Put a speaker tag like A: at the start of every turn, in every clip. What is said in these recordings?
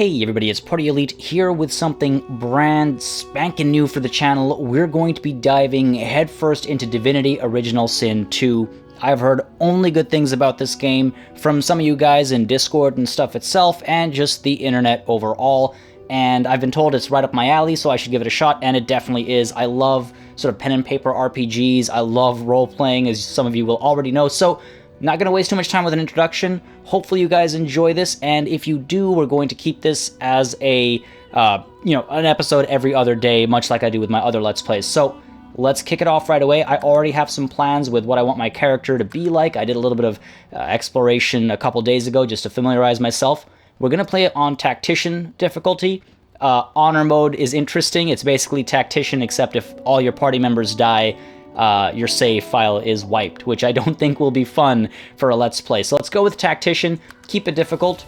A: Hey everybody, it's Party Elite here with something brand spanking new for the channel. We're going to be diving headfirst into Divinity Original Sin 2. I've heard only good things about this game from some of you guys in Discord and stuff itself, and just the internet overall. And I've been told it's right up my alley, so I should give it a shot, and it definitely is. I love sort of pen and paper RPGs. I love role-playing, as some of you will already know. So not going to waste too much time with an introduction. Hopefully you guys enjoy this, and if you do, we're going to keep this as a, an episode every other day, much like I do with my other Let's Plays. So let's kick it off right away. I already have some plans with what I want my character to be like. I did a little bit of exploration a couple days ago just to familiarize myself. We're going to play it on Tactician difficulty. Honor mode is interesting. It's basically Tactician, except if all your party members die, your save file is wiped, which I don't think will be fun for a Let's Play. So let's go with Tactician, keep it difficult.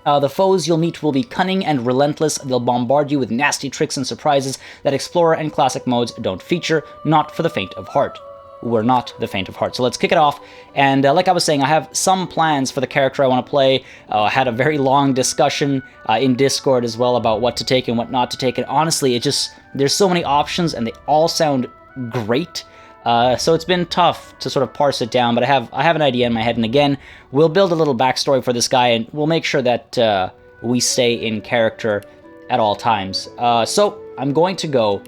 A: The foes you'll meet will be cunning and relentless. They'll bombard you with nasty tricks and surprises that Explorer and Classic modes don't feature, not for the faint of heart. We're not the faint of heart. So let's kick it off. And like I was saying, I have some plans for the character I want to play. I had a very long discussion in Discord as well about what to take and what not to take. And honestly, there's so many options and they all sound great, so it's been tough to sort of parse it down, but I have an idea in my head, and again, we'll build a little backstory for this guy, and we'll make sure that we stay in character at all times. So I'm going to go,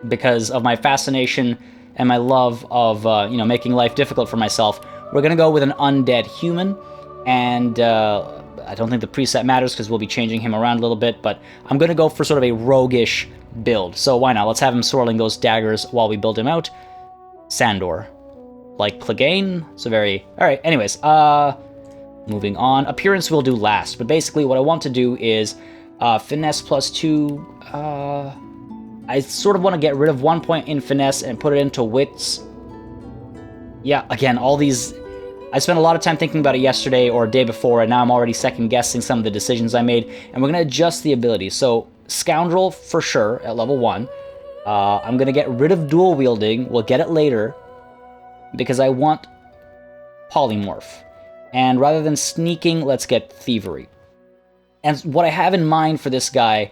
A: because of my fascination and my love of making life difficult for myself, we're going to go with an Undead Human, and I don't think the preset matters because we'll be changing him around a little bit, but I'm going to go for sort of a roguish build. So why not? Let's have him swirling those daggers while we build him out. Sandor. Like Clegane? So very... Alright, anyways. Moving on. Appearance we'll do last, but basically what I want to do is Finesse +2. I sort of want to get rid of 1 point in Finesse and put it into Wits. Yeah, again, all these... I spent a lot of time thinking about it yesterday or day before, and now I'm already second-guessing some of the decisions I made, and we're going to adjust the abilities. So, Scoundrel for sure at level 1. I'm going to get rid of dual wielding. We'll get it later, because I want Polymorph. And rather than sneaking, let's get Thievery. And what I have in mind for this guy,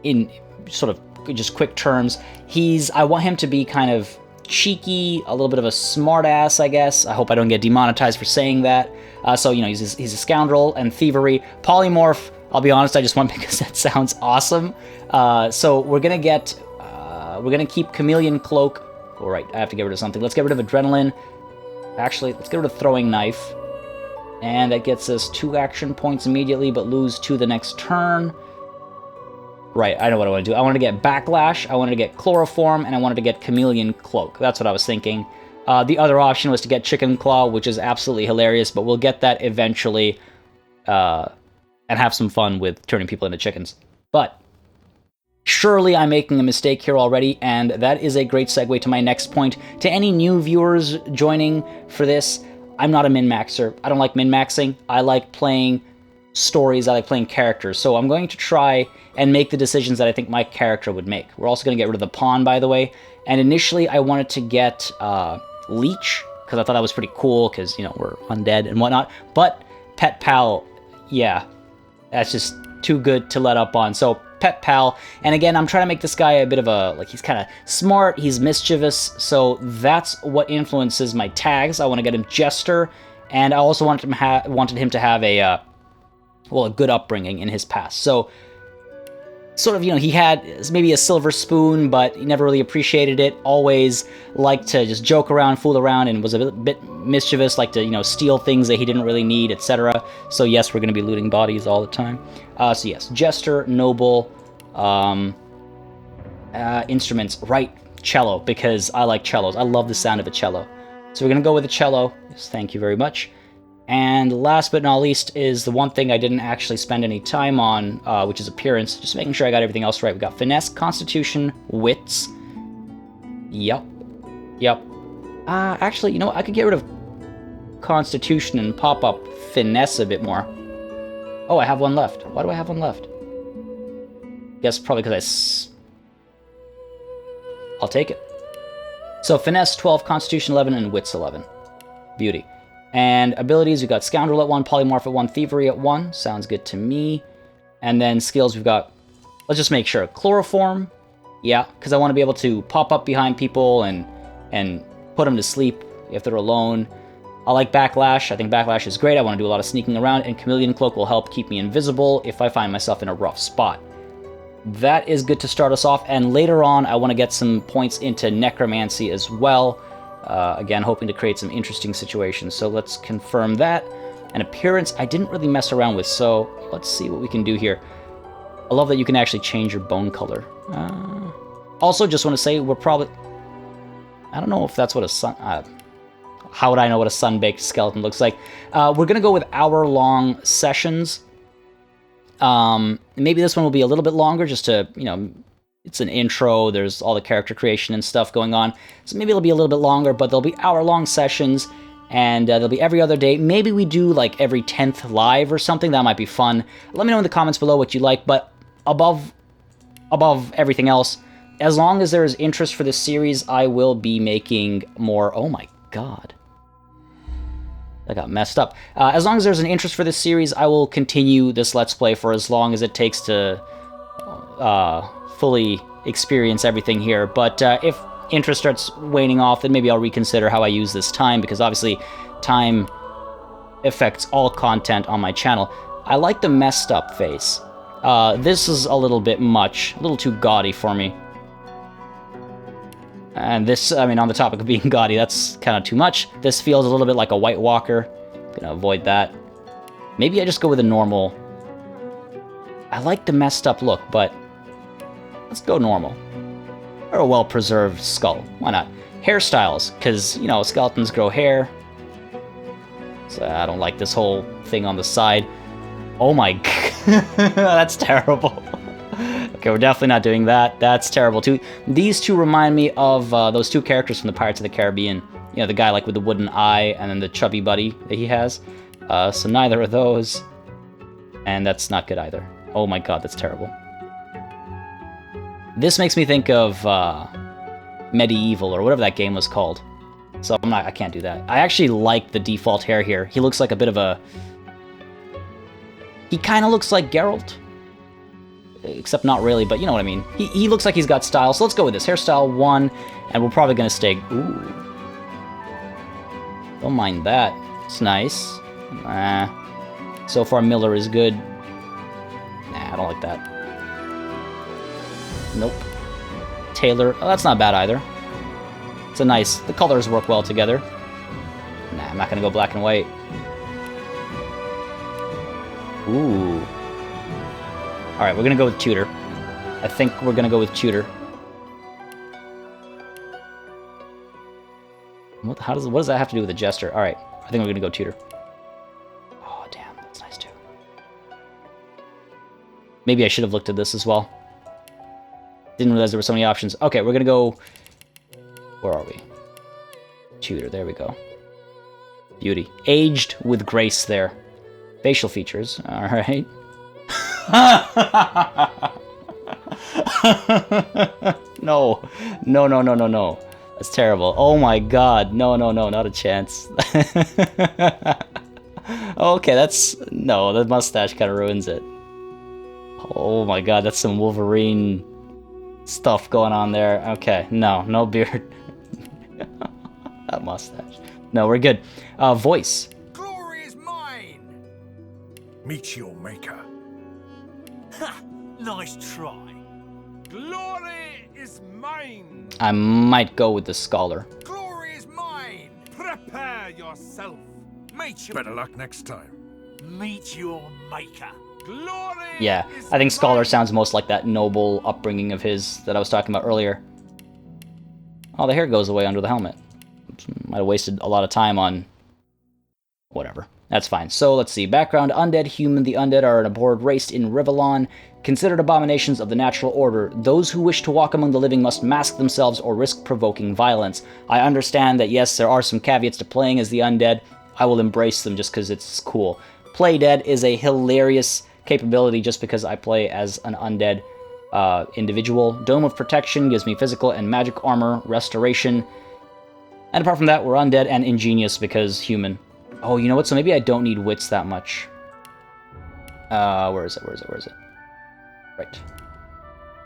A: in sort of just quick terms, I want him to be kind of cheeky, a little bit of a smartass, I guess. I hope I don't get demonetized for saying that. So, he's a scoundrel and thievery. Polymorph, I'll be honest, I just want because that sounds awesome. So we're gonna keep Chameleon Cloak. All right, I have to get rid of something. Let's get rid of Adrenaline. Actually, let's get rid of Throwing Knife. And that gets us 2 action points immediately, but lose 2 the next turn. Right, I know what I want to do. I wanted to get Backlash, I wanted to get Chloroform, and I wanted to get Chameleon Cloak. That's what I was thinking. The other option was to get Chicken Claw, which is absolutely hilarious, but we'll get that eventually, and have some fun with turning people into chickens. But surely I'm making a mistake here already, and that is a great segue to my next point. To any new viewers joining for this, I'm not a min-maxer. I don't like min-maxing. I like playing stories, I like playing characters, so I'm going to try and make the decisions that I think my character would make. We're also going to get rid of the pawn, by the way, and initially I wanted to get Leech, because I thought that was pretty cool, because, we're undead and whatnot, but Pet Pal, yeah, that's just too good to let up on, so Pet Pal, and again, I'm trying to make this guy a bit of he's kind of smart, he's mischievous, so that's what influences my tags. I want to get him Jester, and I also wanted him to have a good upbringing in his past. So, sort of, he had maybe a silver spoon, but he never really appreciated it, always liked to just joke around, fool around, and was a bit mischievous, like to, steal things that he didn't really need, etc. So yes, we're going to be looting bodies all the time. So yes, Jester, Noble, instruments, right, cello, because I like cellos. I love the sound of a cello. So we're going to go with the cello. Yes, thank you very much. And last but not least is the one thing I didn't actually spend any time on, which is appearance. Just making sure I got everything else right. We got Finesse, Constitution, Wits. Yep. Actually, I could get rid of Constitution and pop up Finesse a bit more. Oh, I have one left. Why do I have one left? Guess probably because I'll take it. So Finesse 12, Constitution 11, and Wits 11. Beauty. And abilities, we've got Scoundrel at 1, Polymorph at 1, Thievery at 1. Sounds good to me. And then skills, we've got, let's just make sure, Chloroform. Yeah, because I want to be able to pop up behind people and put them to sleep if they're alone. I like Backlash. I think Backlash is great. I want to do a lot of sneaking around, and Chameleon Cloak will help keep me invisible if I find myself in a rough spot. That is good to start us off, and later on I want to get some points into Necromancy as well. Again, hoping to create some interesting situations. So let's confirm that. And appearance, I didn't really mess around with, so let's see what we can do here. I love that you can actually change your bone color. Also, just want to say, we're probably... I don't know if that's what a sun... how would I know what a sun-baked skeleton looks like? We're going to go with hour-long sessions. Maybe this one will be a little bit longer, just to, you know... It's an intro, there's all the character creation and stuff going on. So maybe it'll be a little bit longer, but there'll be hour-long sessions, and they'll be every other day. Maybe we do, like, every 10th live or something. That might be fun. Let me know in the comments below what you like, but above everything else, as long as there is interest for this series, I will be making more... Oh my god. That got messed up. As long as there's an interest for this series, I will continue this Let's Play for as long as it takes to fully experience everything here. But if interest starts waning off, then maybe I'll reconsider how I use this time, because obviously time affects all content on my channel. I like the messed up face. This is a little bit much, a little too gaudy for me. And this, I mean, on the topic of being gaudy, that's kind of too much. This feels a little bit like a White Walker. Gonna avoid that. Maybe I just go with a normal. I like the messed up look, but let's go normal. Or a well-preserved skull. Why not? Hairstyles, because, you know, skeletons grow hair. So I don't like this whole thing on the side. Oh my god. That's terrible. Okay, we're definitely not doing that. That's terrible too. These two remind me of those two characters from the Pirates of the Caribbean. You know, the guy like with the wooden eye and then the chubby buddy that he has. So neither of those. And that's not good either. Oh my god, that's terrible. This makes me think of Medieval or whatever that game was called. So I can't do that. I actually like the default hair here. He looks like a bit of a... He kind of looks like Geralt. Except not really, but you know what I mean. He looks like he's got style, so let's go with this. Hairstyle 1, and we're probably going to stay... Ooh. Don't mind that. It's nice. So far, Miller is good. Nah, I don't like that. Nope. Taylor, oh, that's not bad either. It's a nice... The colors work well together. Nah, I'm not going to go black and white. Ooh. Alright, we're going to go with Tudor. I think we're going to go with Tudor. What does that have to do with the Jester? Alright, I think we're going to go Tudor. Oh, damn, that's nice too. Maybe I should have looked at this as well. Didn't realize there were so many options. Okay, we're going to go... Where are we? Tudor, there we go. Beauty. Aged with grace there. Facial features, alright. No. No. That's terrible. Oh my god. No, not a chance. Okay, that's... No, the mustache kind of ruins it. Oh my god, that's some Wolverine stuff going on there. Okay, no beard. That mustache. No, we're good. Voice.
B: Glory is mine! Meet your maker. Ha! Nice try. Glory is mine!
A: I might go with the Scholar.
B: Glory is mine! Prepare yourself. Meet your... Better luck next time. Meet your maker. Glory.
A: Yeah, I think Scholar sounds most like that noble upbringing of his that I was talking about earlier. Oh, the hair goes away under the helmet. Might have wasted a lot of time on... Whatever. That's fine. So, let's see. Background, Undead Human. The Undead are an abhorred race in Rivellon, considered abominations of the natural order. Those who wish to walk among the living must mask themselves or risk provoking violence. I understand that, yes, there are some caveats to playing as the Undead. I will embrace them just because it's cool. Play Dead is a hilarious capability just because I play as an Undead individual. Dome of Protection gives me physical and magic armor, restoration. And apart from that, we're Undead and Ingenious because human. Oh, you know what? So maybe I don't need wits that much. Where is it? Right.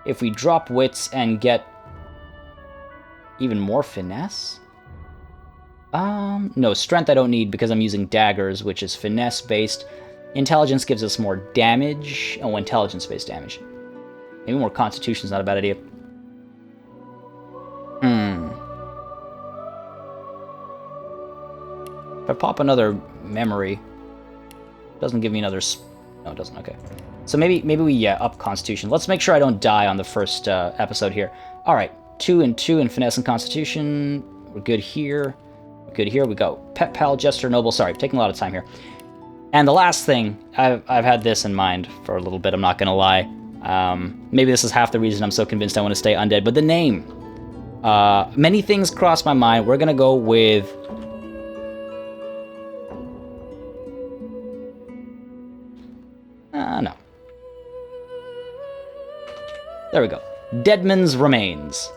A: If we drop wits and get even more finesse? No, strength I don't need because I'm using daggers, which is finesse-based. Intelligence gives us more damage. Oh, intelligence-based damage. Maybe more constitution's not a bad idea. If I pop another memory, it doesn't give me another... No, it doesn't. Okay. So maybe we up constitution. Let's make sure I don't die on the first episode here. All right. 2 and 2 in finesse and constitution. We're good here. We're good here. We go. Pet, pal, jester, noble. Sorry, taking a lot of time here. And the last thing, I've had this in mind for a little bit, I'm not going to lie. Maybe this is half the reason I'm so convinced I want to stay undead, but the name. Many things cross my mind. We're going to go with... no. There we go. Deadman's Remains.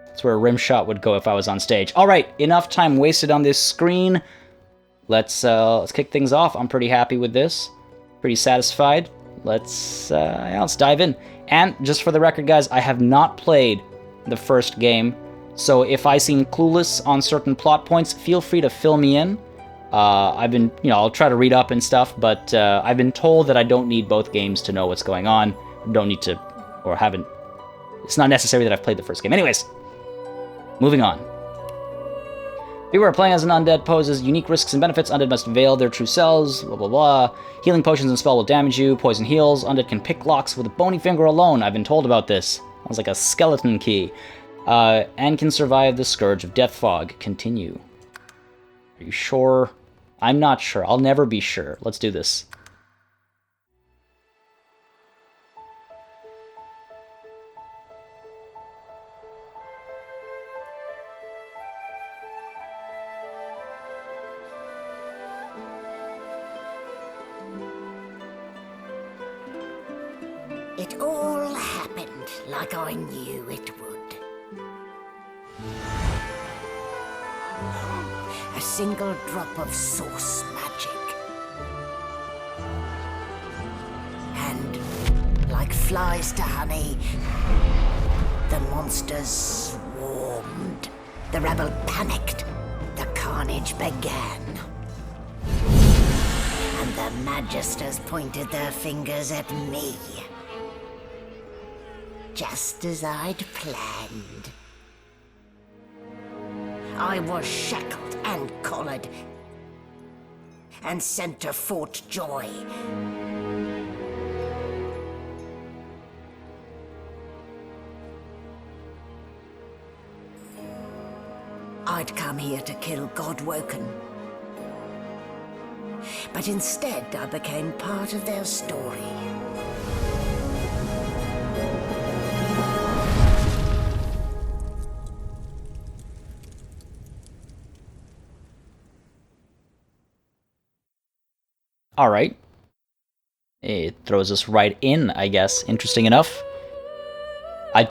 A: That's where a rim shot would go if I was on stage. All right, enough time wasted on this screen. Let's kick things off. I'm pretty happy with this. Pretty satisfied. Let's dive in. And just for the record, guys, I have not played the first game, so if I seem clueless on certain plot points, feel free to fill me in. I've been, I'll try to read up and stuff, but I've been told that I don't need both games to know what's going on. Don't need to, or haven't. It's not necessary that I've played the first game. Anyways, moving on. Beware, playing as an undead poses unique risks and benefits. Undead must veil their true selves, blah, blah, blah. Healing potions and spell will damage you. Poison heals. Undead can pick locks with a bony finger alone. I've been told about this. Sounds like a skeleton key. And can survive the scourge of death fog. Continue. Are you sure? I'm not sure. I'll never be sure. Let's do this.
C: It all happened like I knew it would. A single drop of source magic. And, like flies to honey, the monsters swarmed. The rebel panicked. The carnage began. And the magisters pointed their fingers at me. Just as I'd planned. I was shackled and collared and sent to Fort Joy. I'd come here to kill Godwoken. But instead I became part of their story.
A: Alright. It throws us right in, I guess. Interesting enough. I'm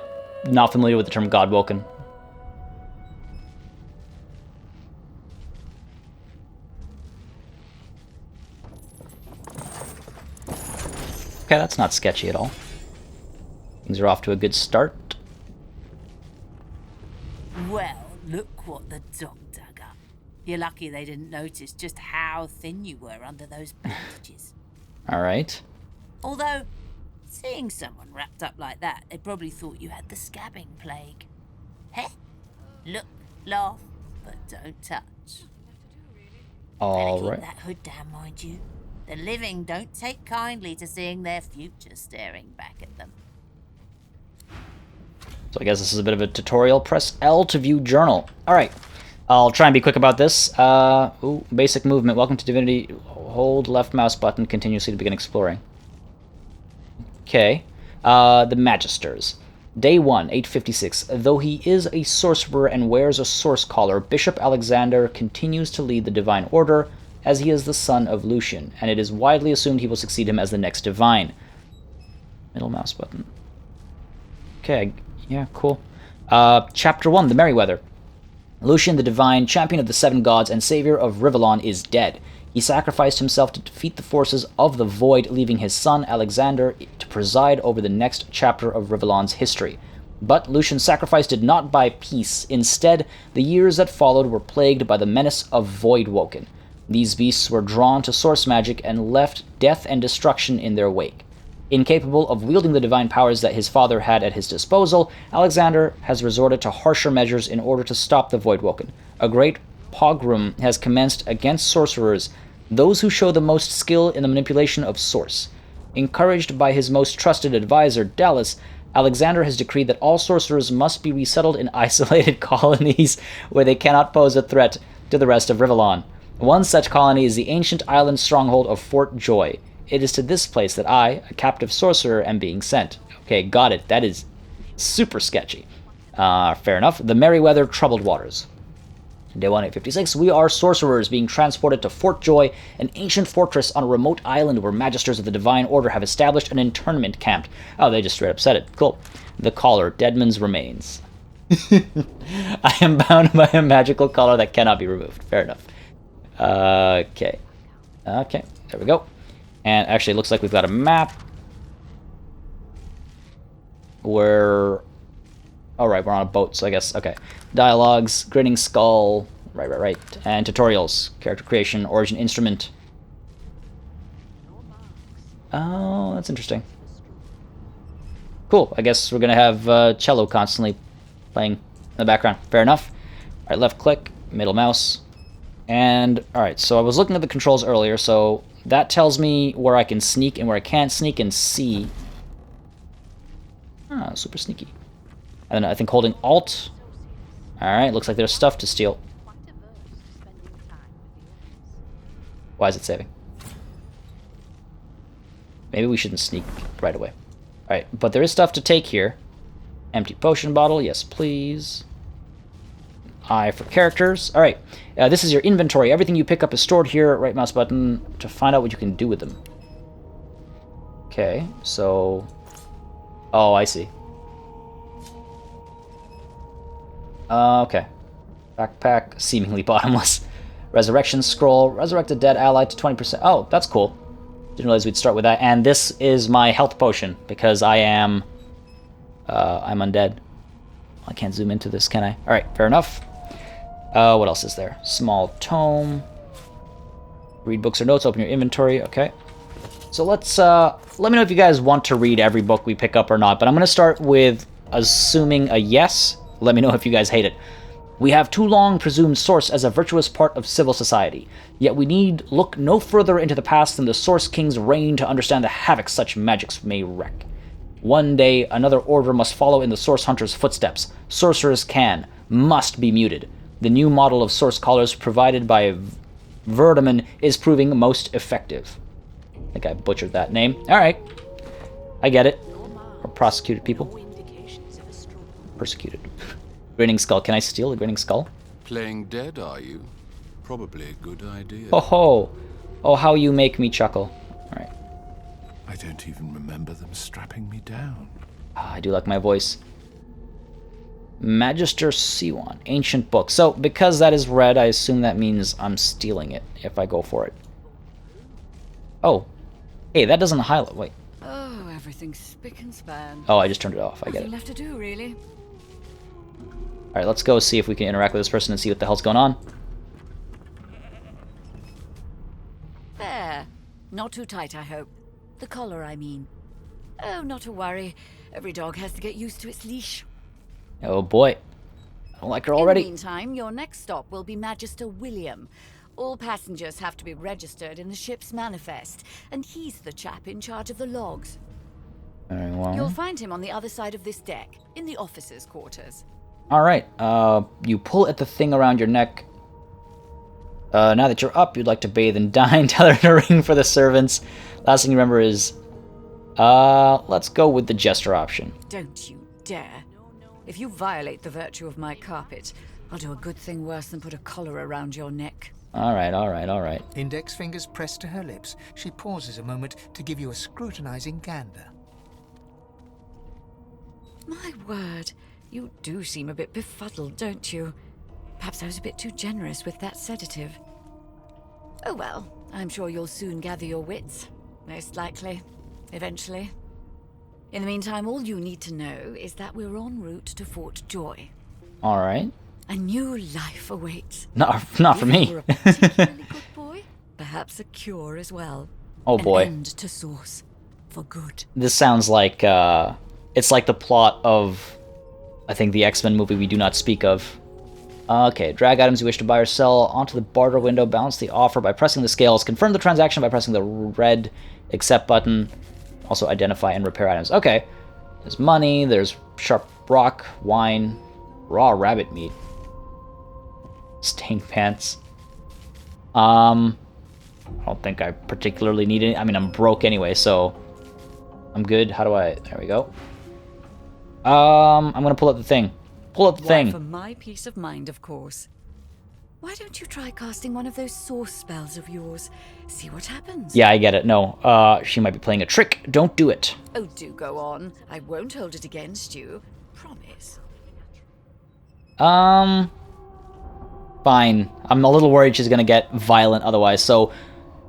A: not familiar with the term Godwoken. Okay, that's not sketchy at all. Things are off to a good start.
D: Well, look what the dog dug up. You're lucky they didn't notice just how thin you were under those bandages.
A: Alright.
D: Although, seeing someone wrapped up like that, they probably thought you had the scabbing plague. Heh? Look, laugh, but don't touch. Better keep that hood down, mind you. The living don't take kindly to seeing their future staring back at them.
A: So I guess this is a bit of a tutorial. Press L to view journal. Alright. I'll try and be quick about this. Basic movement. Welcome to Divinity. Hold left mouse button continuously to begin exploring. Okay. The Magisters. Day 1, 856. Though he is a sorcerer and wears a source collar, Bishop Alexander continues to lead the Divine Order, as he is the son of Lucian, and it is widely assumed he will succeed him as the next Divine. Middle mouse button. Okay, yeah, cool. Chapter 1, The Merryweather. Lucian the Divine, champion of the Seven Gods and savior of Rivellon, is dead. He sacrificed himself to defeat the forces of the Void, leaving his son Alexander to preside over the next chapter of Rivellon's history. But Lucian's sacrifice did not buy peace. Instead, the years that followed were plagued by the menace of Voidwoken. These beasts were drawn to source magic and left death and destruction in their wake. Incapable of wielding the divine powers that his father had at his disposal, Alexander has resorted to harsher measures in order to stop the Voidwoken. A great pogrom has commenced against sorcerers, those who show the most skill in the manipulation of source. Encouraged by his most trusted advisor, Dallas, Alexander has decreed that all sorcerers must be resettled in isolated colonies where they cannot pose a threat to the rest of Rivellon. One such colony is the ancient island stronghold of Fort Joy. It is to this place that I, a captive sorcerer, am being sent. Okay, got it. That is super sketchy. Fair enough. The Merryweather Troubled Waters. Day 1856, we are sorcerers being transported to Fort Joy, an ancient fortress on a remote island where magisters of the Divine Order have established an internment camp. Oh, they just straight up said it. Cool. The collar, Deadman's remains. I am bound by a magical collar that cannot be removed. Fair enough. Okay. Okay, there we go. And actually, it looks like we've got a map where... Alright, we're on a boat, so I guess... Okay. Dialogues, Grinning Skull... Right. And tutorials. Character creation, origin instrument. Oh, that's interesting. Cool. I guess we're going to have cello constantly playing in the background. Fair enough. Alright, left click, middle mouse. And, alright, so I was looking at the controls earlier, so... That tells me where I can sneak and where I can't sneak and see. Ah, super sneaky. And then I think holding Alt. Alright, looks like there's stuff to steal. Why is it saving? Maybe we shouldn't sneak right away. Alright, but there is stuff to take here. Empty potion bottle, yes please. I for characters. Alright, this is your inventory. Everything you pick up is stored here. Right mouse button to find out what you can do with them. Okay, so... Oh, I see. Okay. Backpack, seemingly bottomless. Resurrection scroll. Resurrect a dead ally to 20%. Oh, that's cool. Didn't realize we'd start with that. And this is my health potion, because I am... I'm undead. I can't zoom into this, can I? Alright, fair enough. What else is there? Small tome. Read books or notes, open your inventory. Okay. So let's, let me know if you guys want to read every book we pick up or not, but I'm going to start with assuming a yes. Let me know if you guys hate it. We have too long presumed Source as a virtuous part of civil society, yet we need look no further into the past than the Source King's reign to understand the havoc such magics may wreak. One day, another order must follow in the Source Hunter's footsteps. Sorcerers must be muted. The new model of Source Collars provided by Verdaman is proving most effective. I think I butchered that name. Alright. I get it. Or prosecuted people. Persecuted. Grinning Skull. Can I steal a Grinning Skull?
E: Playing dead, are you? Probably a good idea.
A: Oh ho! Oh, how you make me chuckle. Alright.
E: I don't even remember them strapping me down.
A: I do like my voice. Magister Siwan. Ancient book. So, because that is red, I assume that means I'm stealing it if I go for it. Oh. Hey, that doesn't highlight. Wait.
F: Oh, everything's spick and span.
A: Oh, I just turned it off. I get it.
F: Nothing left to do, really.
A: Alright, let's go see if we can interact with this person and see what the hell's going on.
F: There. Not too tight, I hope. The collar, I mean. Oh, not to worry. Every dog has to get used to its leash.
A: Oh boy. I don't like her already.
F: In the meantime, your next stop will be Magister William. All passengers have to be registered in the ship's manifest, and he's the chap in charge of the logs.
A: Very well.
F: You'll find him on the other side of this deck, in the officers' quarters.
A: Alright, you pull at the thing around your neck. Now that you're up, you'd like to bathe and dine. Tell her to ring for the servants. Last thing you remember is... let's go with the jester option.
F: Don't you dare. If you violate the virtue of my carpet, I'll do a good thing worse than put a collar around your neck.
A: Alright.
G: Index fingers pressed to her lips, she pauses a moment to give you a scrutinizing gander.
F: My word, you do seem a bit befuddled, don't you? Perhaps I was a bit too generous with that sedative. Oh well, I'm sure you'll soon gather your wits. Most likely. Eventually. In the meantime, all you need to know is that we're en route to Fort Joy.
A: Alright.
F: A new life awaits.
A: Not for
F: If
A: me.
F: you're a particularly good boy, perhaps a cure as well.
A: Oh boy.
F: An end to Source. For good.
A: This sounds like, it's like the plot of, I think, the X-Men movie We Do Not Speak Of. Okay, drag items you wish to buy or sell onto the barter window, balance the offer by pressing the scales, confirm the transaction by pressing the red accept button, also identify and repair items. Okay, there's money, there's sharp rock, wine, raw rabbit meat, stained pants. I don't think I particularly need it. I mean, I'm broke anyway, so I'm good. How do I... There we go. I'm gonna pull up the thing. Pull up the thing.
F: For my peace of mind, of course. Why don't you try casting one of those source spells of yours? See what happens.
A: Yeah, I get it. No, she might be playing a trick. Don't do it.
F: Oh, do go on. I won't hold it against you. Promise.
A: Fine. I'm a little worried she's gonna get violent otherwise, so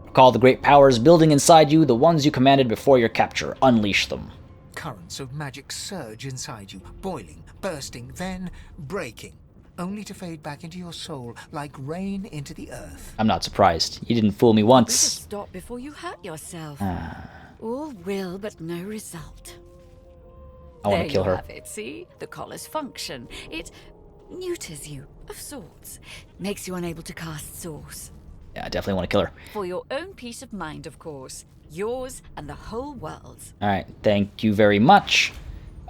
A: recall the great powers building inside you, the ones you commanded before your capture. Unleash them.
G: Currents of magic surge inside you, boiling, bursting, then breaking, only to fade back into your soul like rain into the earth.
A: I'm not surprised. You didn't fool me
F: Better
A: once.
F: stop before you hurt yourself. All will, but no result.
A: I want to kill
F: There you
A: her.
F: have it, see? The collar's function. It neuters you, of sorts. Makes you unable to cast Source.
A: Yeah, I definitely want to kill her.
F: For your own peace of mind, of course. Yours and the whole world's.
A: Alright, thank you very much.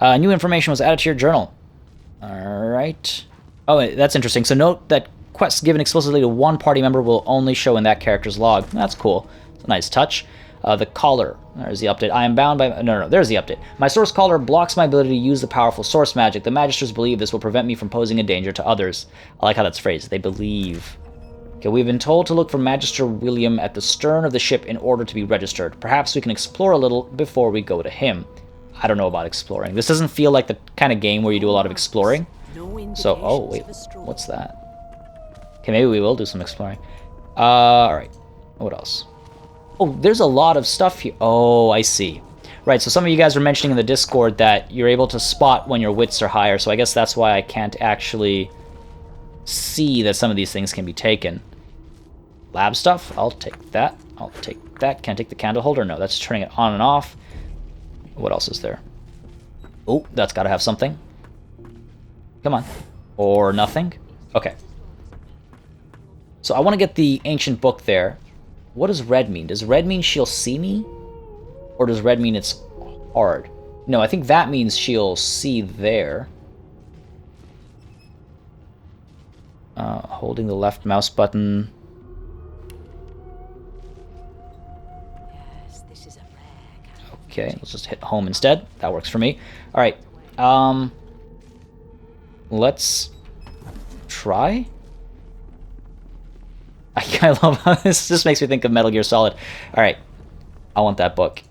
A: New information was added to your journal. Alright. Oh, that's interesting. So note that quests given exclusively to one party member will only show in that character's log. That's cool. It's a nice touch. The collar. There's the update. I am bound by... No, there's the update. My source collar blocks my ability to use the powerful source magic. The magisters believe this will prevent me from posing a danger to others. I like how that's phrased. They believe. Okay, we've been told to look for Magister William at the stern of the ship in order to be registered. Perhaps we can explore a little before we go to him. I don't know about exploring. This doesn't feel like the kind of game where you do a lot of exploring. So, oh, wait. What's that? Okay, maybe we will do some exploring. Alright. What else? Oh, there's a lot of stuff here. Oh, I see. Right, so some of you guys were mentioning in the Discord that you're able to spot when your wits are higher, so I guess that's why I can't actually see that some of these things can be taken. Lab stuff? I'll take that. I'll take that. Can't take the candle holder? No, that's turning it on and off. What else is there? Oh, that's got to have something. Come on. Or nothing? Okay. So I want to get the ancient book there. What does red mean? Does red mean she'll see me? Or does red mean it's hard? No, I think that means she'll see there. Holding the left mouse button.
F: Yes, this is a rare.
A: Okay, let's just hit home instead. That works for me. Alright. Let's try. I love how this just makes me think of Metal Gear Solid. Alright. I want that book.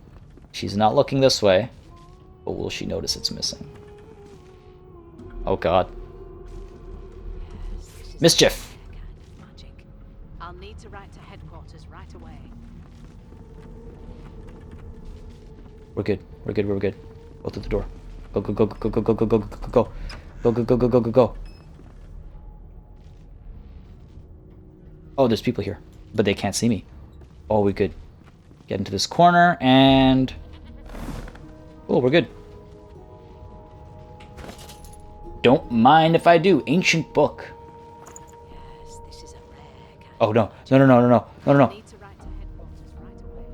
A: She's not looking this way. But will she notice it's missing? Oh god. Mischief!
H: Magic. I'll need to write to headquarters right away.
A: We're good. We're good. We're good. Go through the door. Go, go, go, go, go, go, go, go, go, go, go. Go, go, go, go, go, go, go. Oh, there's people here. But they can't see me. Oh, we could get into this corner and... Oh, we're good. Don't mind if I do. Ancient book.
H: Yes, this is a rare kind.
A: Oh, no. No, no, no, no, no. No, no, no.
H: Need to write to headquarters right away.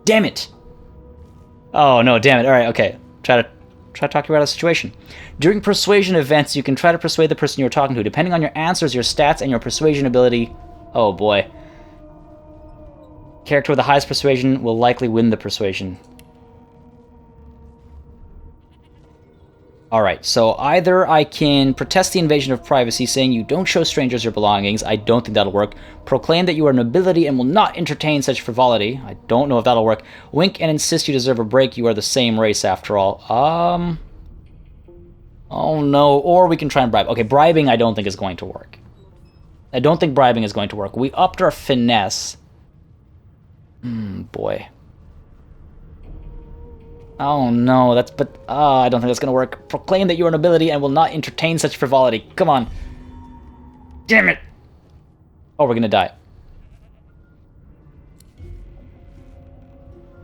A: Damn it! Oh, no, damn it. Alright, okay. Try to talk you out of the situation. During persuasion events, you can try to persuade the person you're talking to. Depending on your answers, your stats, and your persuasion ability... Oh, boy. Character with the highest persuasion will likely win the persuasion. Alright, so either I can protest the invasion of privacy, saying you don't show strangers your belongings. I don't think that'll work. Proclaim that you are nobility and will not entertain such frivolity. I don't know if that'll work. Wink and insist you deserve a break. You are the same race after all. Oh no, or we can try and bribe. Okay, bribing I don't think is going to work. I don't think bribing is going to work. We upped our finesse. Boy. Oh no, I don't think that's gonna work. Proclaim that you are nobility and will not entertain such frivolity. Come on. Damn it! Oh, we're gonna die.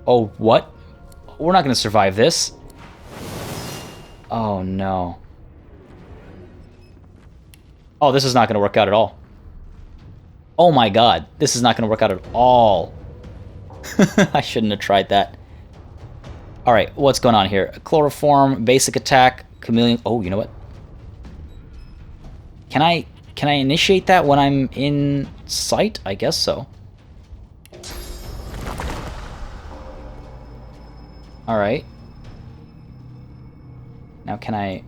A: Oh, what? We're not gonna survive this. Oh no. Oh, this is not gonna work out at all. Oh my god, this is not gonna work out at all. I shouldn't have tried that. Alright, what's going on here? Chloroform, basic attack, chameleon. Oh, you know what? Can I initiate that when I'm in sight? I guess so. Alright. Now can I...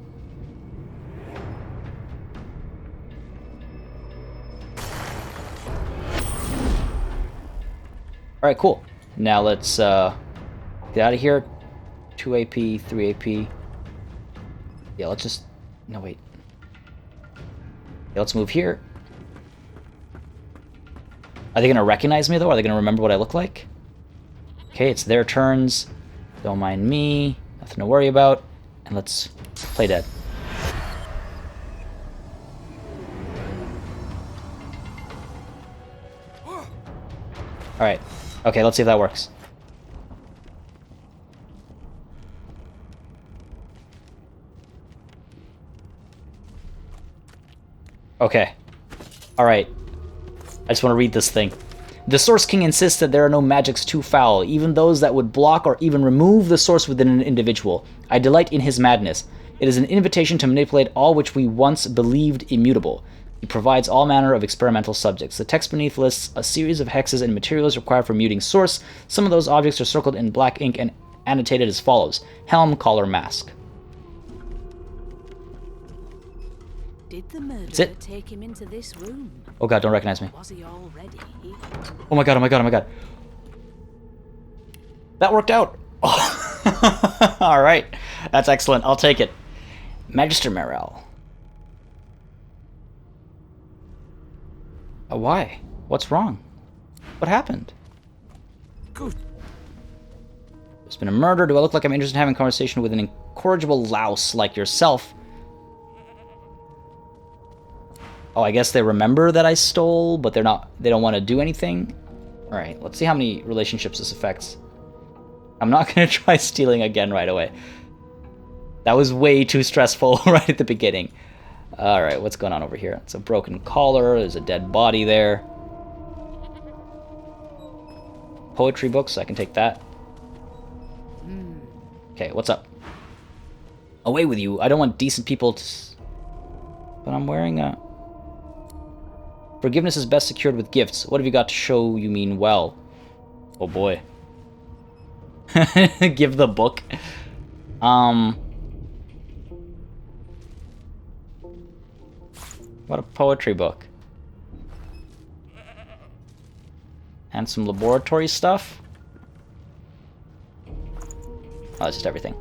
A: Alright, cool. Now let's get out of here. 2 AP, 3 AP. Yeah, let's just... No, wait. Yeah, let's move here. Are they going to recognize me, though? Are they going to remember what I look like? Okay, it's their turns. Don't mind me. Nothing to worry about. And let's play dead. Alright. Okay, let's see if that works. Okay. Alright. I just want to read this thing. The Source King insists that there are no magics too foul, even those that would block or even remove the source within an individual. I delight in his madness. It is an invitation to manipulate all which we once believed immutable. He provides all manner of experimental subjects. The text beneath lists a series of hexes and materials required for muting source. Some of those objects are circled in black ink and annotated as follows. Helm, collar, mask.
D: Did the murderer take him into this room?
A: Oh god, don't recognize me.
D: Was he already here?
A: Oh my god, oh my god, oh my god. That worked out. Oh. Alright. That's excellent. I'll take it. Magister Morel. Why? What's wrong? What happened?
B: Good.
A: There's been a murder. Do I look like I'm interested in having a conversation with an incorrigible louse like yourself? Oh, I guess they remember that I stole, but they don't want to do anything. Alright, let's see how many relationships this affects. I'm not going to try stealing again right away. That was way too stressful right at the beginning. Alright, what's going on over here? It's a broken collar, there's a dead body there. Poetry books, I can take that. Okay, what's up? Away with you, I don't want decent people to... But I'm wearing a... Forgiveness is best secured with gifts. What have you got to show you mean well? Oh boy. Give the book. What a poetry book. And some laboratory stuff. Oh, that's just everything.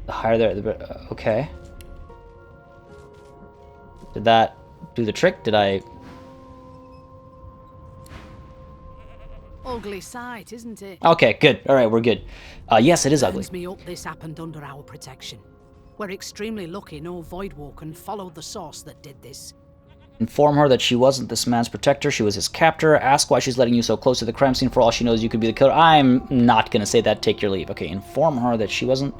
A: The higher there, the better. Okay. Did that do the trick? Did I...
I: Ugly sight, isn't it?
A: Okay, good. Alright, we're good. Yes, it is ugly.
I: Turns me up this happened under our protection. We're extremely lucky no Voidwalker followed the source that did this.
A: Inform her that she wasn't this man's protector, she was his captor. Ask why she's letting you so close to the crime scene. For all she knows, you could be the killer. I'm not gonna say that. Take your leave. Okay, inform her that she wasn't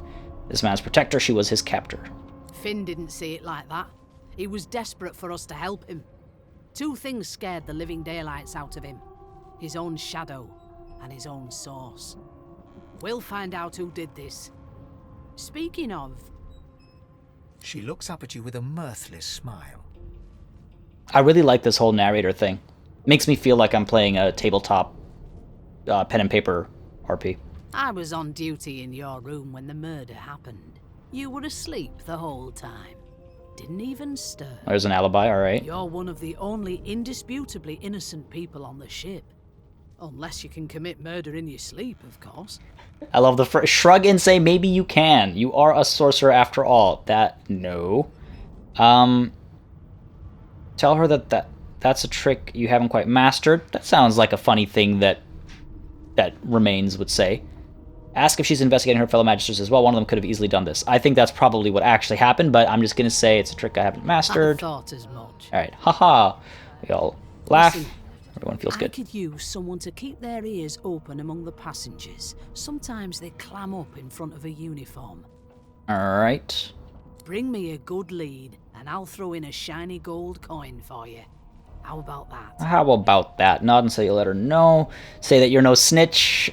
A: this man's protector, she was his captor.
I: Finn didn't see it like that. He was desperate for us to help him. Two things scared the living daylights out of him. His own shadow and his own source. We'll find out who did this. Speaking of...
G: She looks up at you with a mirthless smile.
A: I really like this whole narrator thing. Makes me feel like I'm playing a tabletop pen and paper RP.
I: I was on duty in your room when the murder happened. You were asleep the whole time. Didn't even stir.
A: There's an alibi, alright.
I: You're one of the only indisputably innocent people on the ship. Unless you can commit murder in your sleep, of course.
A: I love the shrug and say, maybe you can. You are a sorcerer after all. No. Tell her that's a trick you haven't quite mastered. That sounds like a funny thing that Remains would say. Ask if she's investigating her fellow magisters as well. One of them could have easily done this. I think that's probably what actually happened, but I'm just going to say it's a trick I haven't mastered.
I: I thought as much.
A: Alright, haha. We all laugh.
I: Listen,
A: Everyone feels good.
I: I could use someone to keep their ears open among the passengers. Sometimes they clam up in front of a uniform.
A: Alright.
I: Bring me a good lead, and I'll throw in a shiny gold coin for you. How about that?
A: How about that? Nod and say you'll let her know. Say that you're no snitch.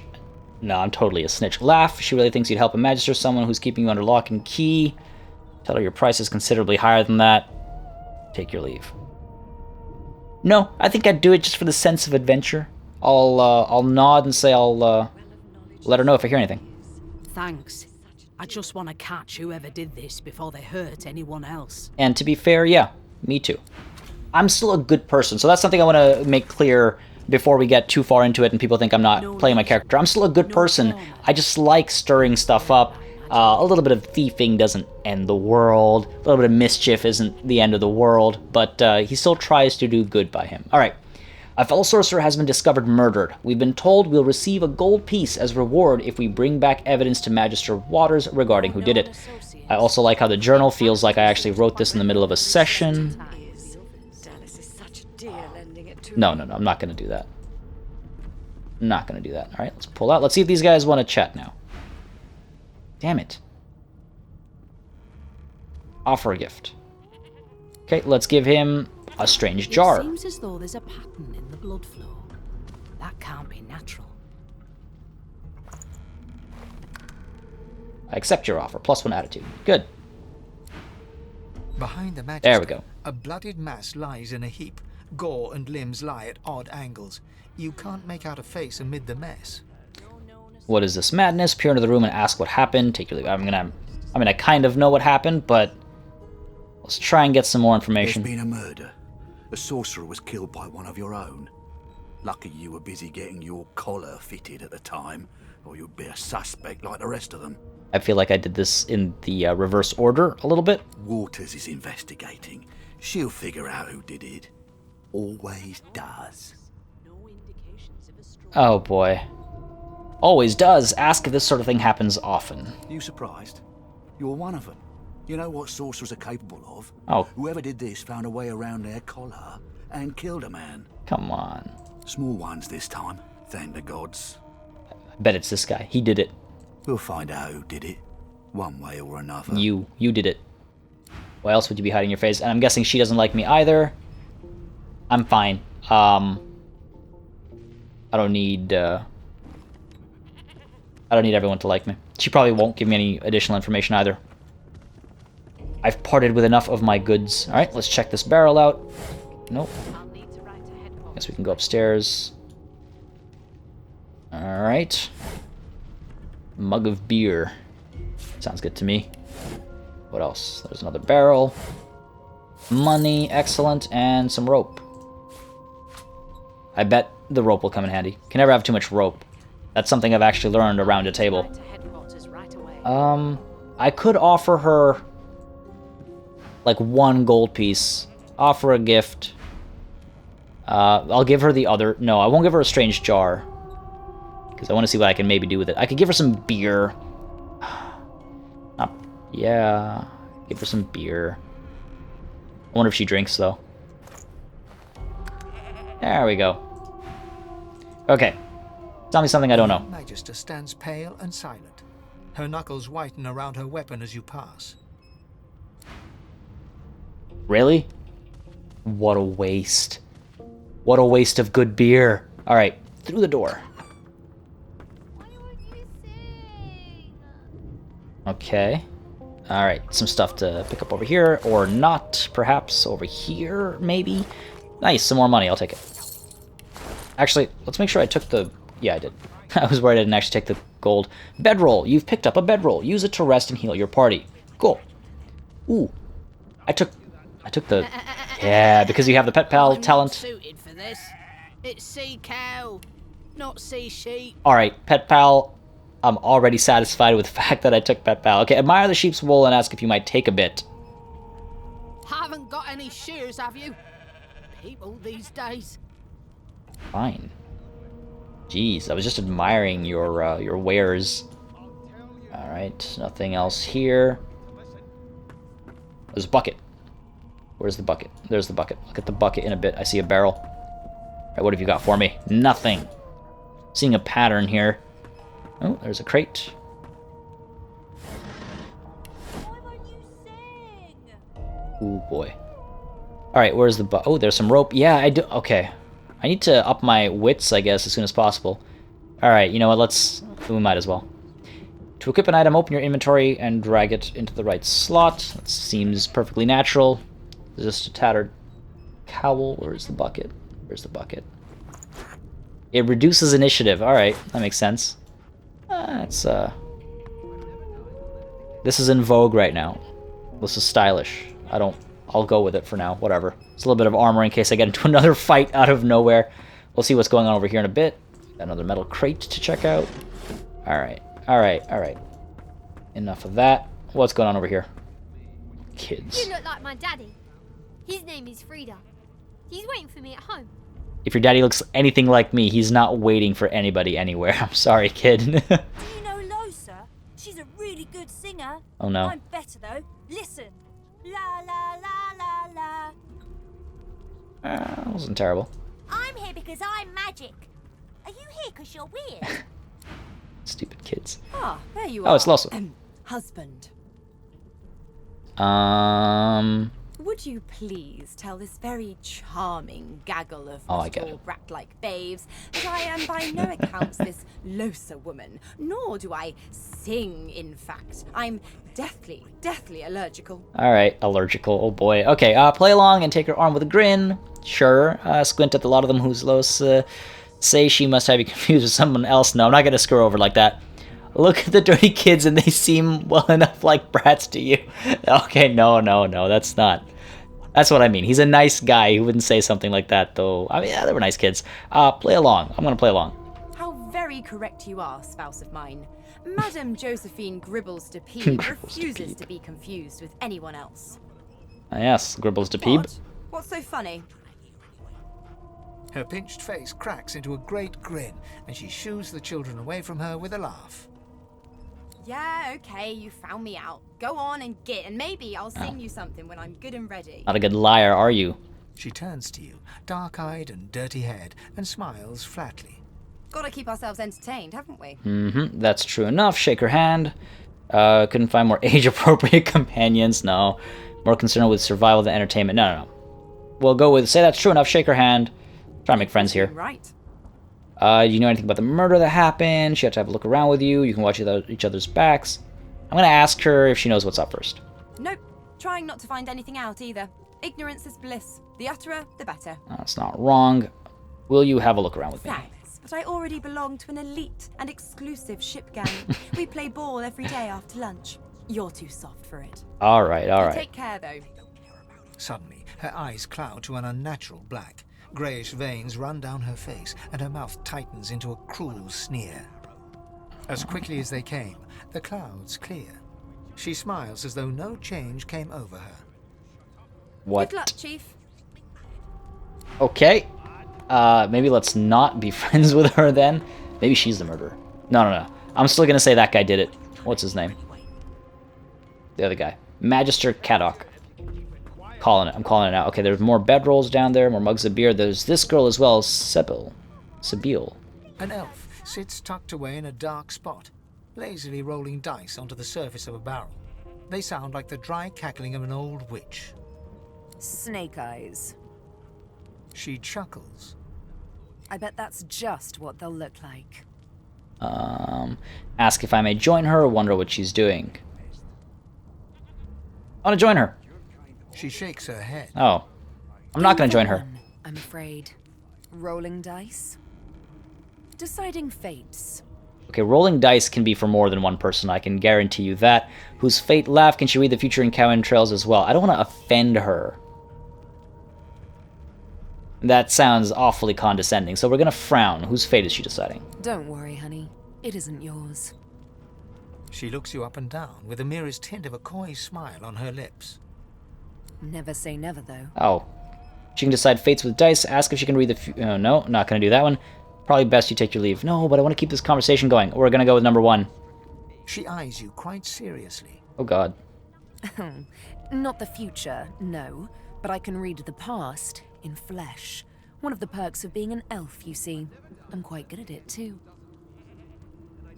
A: No, I'm totally a snitch. Laugh. She really thinks you'd help a magister, someone who's keeping you under lock and key. Tell her your price is considerably higher than that. Take your leave. No, I think I'd do it just for the sense of adventure. I'll nod and say I'll let her know if I hear anything.
I: Thanks. I just want to catch whoever did this before they hurt anyone else.
A: And to be fair, yeah, me too. I'm still a good person, so that's something I want to make clear before we get too far into it and people think I'm not playing my character. I'm still a good person. I just like stirring stuff up. A little bit of thieving doesn't end the world. A little bit of mischief isn't the end of the world, but he still tries to do good by him. All right. A fellow sorcerer has been discovered murdered. We've been told we'll receive a gold piece as reward if we bring back evidence to Magister Waters regarding who did it. I also like how the journal feels like I actually wrote this in the middle of a session. No, I'm not going to do that. I'm not going to do that. All right, let's pull out. Let's see if these guys want to chat now. Damn it. Offer a gift. Okay, let's give him a strange jar.
I: It seems as though there's a pattern in the blood flow. That can't be natural.
A: I accept your offer. +1 attitude. Good.
G: Behind the magister,
A: There we go.
G: a bloodied mass lies in a heap. Gore and limbs lie at odd angles. You can't make out a face amid the mess.
A: What is this madness? Peer into the room and ask what happened. Take your leave. I kind of know what happened, but let's try and get some more information.
J: There's been a murder. A sorcerer was killed by one of your own. Lucky you were busy getting your collar fitted at the time, or you'd be a suspect like the rest of them.
A: I feel like I did this in the reverse order a little bit.
J: Waters is investigating. She'll figure out who did it. Always does.
A: Oh boy. Always does. Ask if this sort of thing happens often.
J: You surprised? You're one of them. You know what sorcerers are capable of?
A: Oh.
J: Whoever did this found a way around their collar and killed a man.
A: Come on.
J: Small ones this time, thank the gods.
A: I bet it's this guy. He did it.
J: We'll find out who did it, one way or another.
A: You did it. Why else would you be hiding your face? And I'm guessing she doesn't like me either. I'm fine. I don't need everyone to like me. She probably won't give me any additional information either. I've parted with enough of my goods. All right, let's check this barrel out. Nope. Guess we can go upstairs. All right. Mug of beer. Sounds good to me. What else? There's another barrel. Money, excellent, and some rope. I bet the rope will come in handy. Can never have too much rope. That's something I've actually learned around a table. I could offer her like 1 gold piece. Offer a gift. I'll give her the other. No, I won't give her a strange jar. Because I want to see what I can maybe do with it. I could give her some beer. Yeah. Give her some beer. I wonder if she drinks, though. There we go. Okay. Tell me something I don't know.
G: Magister stands pale and silent. Her knuckles whiten around her weapon as you pass.
A: Really? What a waste. What a waste of good beer. Alright, through the door. Okay. Alright, some stuff to pick up over here, or not, perhaps over here, maybe? Nice, some more money, I'll take it. Actually, let's make sure I took the... Yeah, I did. I was worried I didn't actually take the gold. Bedroll, you've picked up a bedroll. Use it to rest and heal your party. Cool. Ooh. I took the... Yeah, because you have the pet pal
I: I'm
A: talent.
I: not suited for this. It's sea cow, not sea sheep.
A: Alright, pet pal. I'm already satisfied with the fact that I took pet pal. Okay, admire the sheep's wool and ask if you might take a bit.
I: Haven't got any shears, have you? People these days.
A: Fine. Jeez, I was just admiring your wares. Alright, nothing else here. There's a bucket. Where's the bucket? There's the bucket. Look at the bucket in a bit. I see a barrel. Alright, what have you got for me? Nothing. Seeing a pattern here. Oh, there's a crate. Ooh, boy. Alright, where's the oh, there's some rope. Yeah, I do. Okay. I need to up my wits, I guess, as soon as possible. Alright, you know what? We might as well. To equip an item, open your inventory and drag it into the right slot. That seems perfectly natural. There's just a tattered cowl. Where's the bucket? Where's the bucket? It reduces initiative. Alright, that makes sense. This is in vogue right now. This is stylish. I'll go with it for now. Whatever. It's a little bit of armor in case I get into another fight out of nowhere. We'll see what's going on over here in a bit. Got another metal crate to check out. Alright. Alright. Enough of that. What's going on over here? Kids.
K: You look like my daddy. His name is Frida. He's waiting for me at home.
A: If your daddy looks anything like me, he's not waiting for anybody anywhere. I'm sorry, kid.
L: You know Losa? She's a really good singer.
A: Oh no.
L: I'm better though. Listen. La la la la la.
A: That wasn't terrible.
K: I'm here because I'm magic. Are you here because you're weird?
A: Stupid kids.
M: Ah, there you are.
A: Oh, it's Losa.
M: Husband. Would you please tell this very charming gaggle of brat-like babes that I am by no accounts this Losa woman, nor do I sing, in fact. I'm deathly allergical.
A: Alright, allergical, oh boy. Okay, play along and take her arm with a grin. Sure. Squint at a lot of them whose Losa say she must have you confused with someone else. No, I'm not gonna screw her over like that. Look at the dirty kids and they seem well enough like brats to you. Okay, no, that's not. That's what I mean. He's a nice guy. He wouldn't say something like that, though. I mean, yeah, they were nice kids. Play along. I'm gonna play along.
M: How very correct you are, spouse of mine. Madame Josephine Gribbles de Peeb refuses to be confused with anyone else.
A: Yes, Gribbles de Peeb.
M: What's so funny?
G: Her pinched face cracks into a great grin, and she shoos the children away from her with a laugh.
M: Yeah, okay, you found me out. Go on and get, and maybe I'll sing you something when I'm good and ready.
A: Not a good liar, are you?
G: She turns to you, dark-eyed and dirty-haired, and smiles flatly.
M: Gotta keep ourselves entertained, haven't we?
A: Mm-hmm, that's true enough. Shake her hand. Couldn't find more age-appropriate companions. No. More concerned with survival than entertainment. No. We'll go with, say that's true enough. Shake her hand. Try to make friends here.
M: Right.
A: You know anything about the murder that happened? She had to have a look around with you. You can watch each other's backs. I'm gonna ask her if she knows what's up first.
M: Nope. Trying not to find anything out either. Ignorance is bliss. The utterer, the better.
A: That's not wrong. Will you have a look around with me?
M: Thanks, but I already belong to an elite and exclusive ship gang. We play ball every day after lunch. You're too soft for it.
A: All right.
M: Take care, though.
G: Suddenly, her eyes cloud to an unnatural black. Greyish veins run down her face, and her mouth tightens into a cruel sneer. As quickly as they came, the clouds clear. She smiles as though no change came over her.
A: What?
M: Good luck, Chief.
A: Okay. Maybe let's not be friends with her then. Maybe she's the murderer. No. I'm still gonna say that guy did it. What's his name? The other guy. Magister Caddock. I'm calling it out. Okay, there's more bedrolls down there, more mugs of beer. There's this girl as well, Sebille.
G: An elf sits tucked away in a dark spot, lazily rolling dice onto the surface of a barrel. They sound like the dry cackling of an old witch.
N: Snake eyes.
G: She chuckles.
N: I bet that's just what they'll look like.
A: Ask if I may join her, wonder what she's doing. I want to join her.
G: She shakes her head.
A: Oh. I'm not going to join her.
N: I'm afraid. Rolling dice. Deciding fates.
A: Okay, rolling dice can be for more than one person, I can guarantee you that. Whose fate laugh? Can she read the future in cow entrails as well? I don't want to offend her. That sounds awfully condescending, so we're gonna frown. Whose fate is she deciding?
N: Don't worry, honey. It isn't yours.
G: She looks you up and down with the merest hint of a coy smile on her lips.
N: Never say never, though.
A: Oh. She can decide fates with dice. Ask if she can read the oh, no, not gonna do that one. Probably best you take your leave. No, but I want to keep this conversation going. We're gonna go with number 1.
G: She eyes you quite seriously.
A: Oh god.
N: Not the future, no. But I can read the past in flesh. One of the perks of being an elf, you see. I'm quite good at it, too.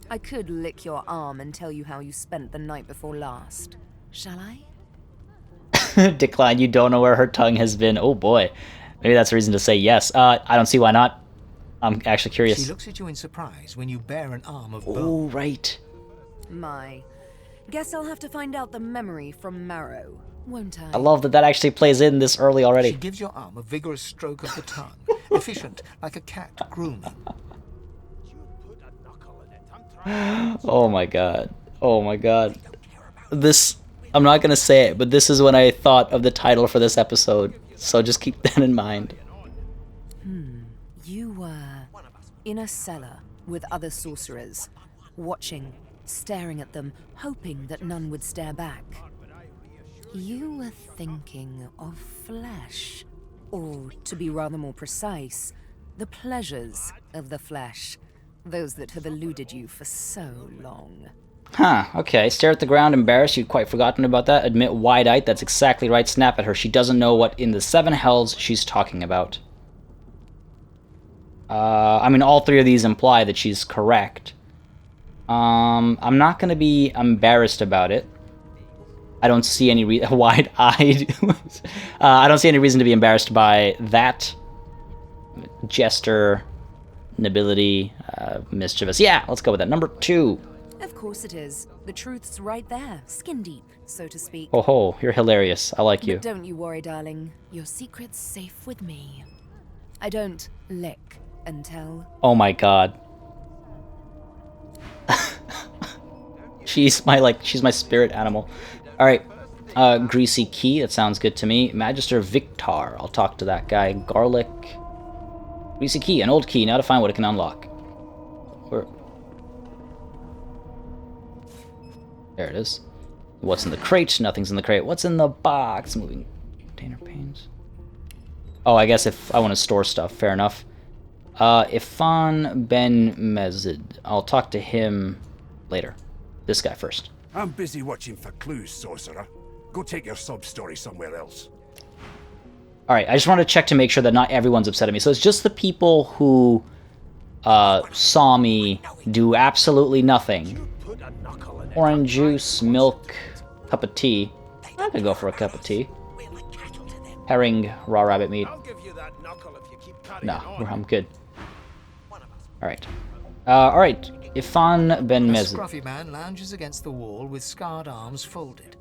N: I could lick your arm and tell you how you spent the night before last. Shall I?
A: Decline, you don't know where her tongue has been. Oh boy. Maybe that's a reason to say yes. I don't see why not. I'm actually curious.
G: She looks at you in surprise when you bear an arm of bone.
A: Oh, right.
N: My. Guess I'll have to find out the memory from Marrow, won't I?
A: I love that that actually plays in this early already.
G: She gives your arm a vigorous stroke of the tongue, efficient like a cat grooming.
A: Oh my god. Oh my god. This, I'm not gonna say it, but this is when I thought of the title for this episode. So just keep that in mind.
N: You were in a cellar with other sorcerers, watching, staring at them, hoping that none would stare back. You were thinking of flesh, or, to be rather more precise, the pleasures of the flesh, those that have eluded you for so long.
A: Huh, okay. Stare at the ground, embarrassed. You'd quite forgotten about that. Admit wide-eyed. That's exactly right. Snap at her. She doesn't know what in the 7 hells she's talking about. I mean, all 3 of these imply that she's correct. I'm not going to be embarrassed about it. I don't see any wide-eyed. I don't see any reason to be embarrassed by that. Jester, nobility, mischievous. Yeah, let's go with that. Number 2.
N: Of course it is. The truth's right there, skin deep, so to speak.
A: Oh ho, you're hilarious. I like you.
N: But don't you worry, darling. Your secret's safe with me. I don't lick and tell.
A: Oh my god. She's my spirit animal. Alright. Greasy Key, that sounds good to me. Magister Victar, I'll talk to that guy. Garlic. Greasy Key, an old key, now to find what it can unlock. Where? There it is. What's in the crate? Nothing's in the crate. What's in the box? Moving container panes. Oh, I guess if I want to store stuff, fair enough. Ifan Ben Mezid. I'll talk to him later. This guy first.
B: I'm busy watching for clues, sorcerer. Go take your sub-story somewhere else.
A: Alright, I just wanted to check to make sure that not everyone's upset at me. So it's just the people who saw me do absolutely nothing. Orange juice, milk, cup of tea. I could go for a cup of tea. Herring, raw rabbit meat. No, I'm good. Alright. Alright. Ifan Ben Mezid.
G: A scruffy man lounges against the wall with scarred arms folded.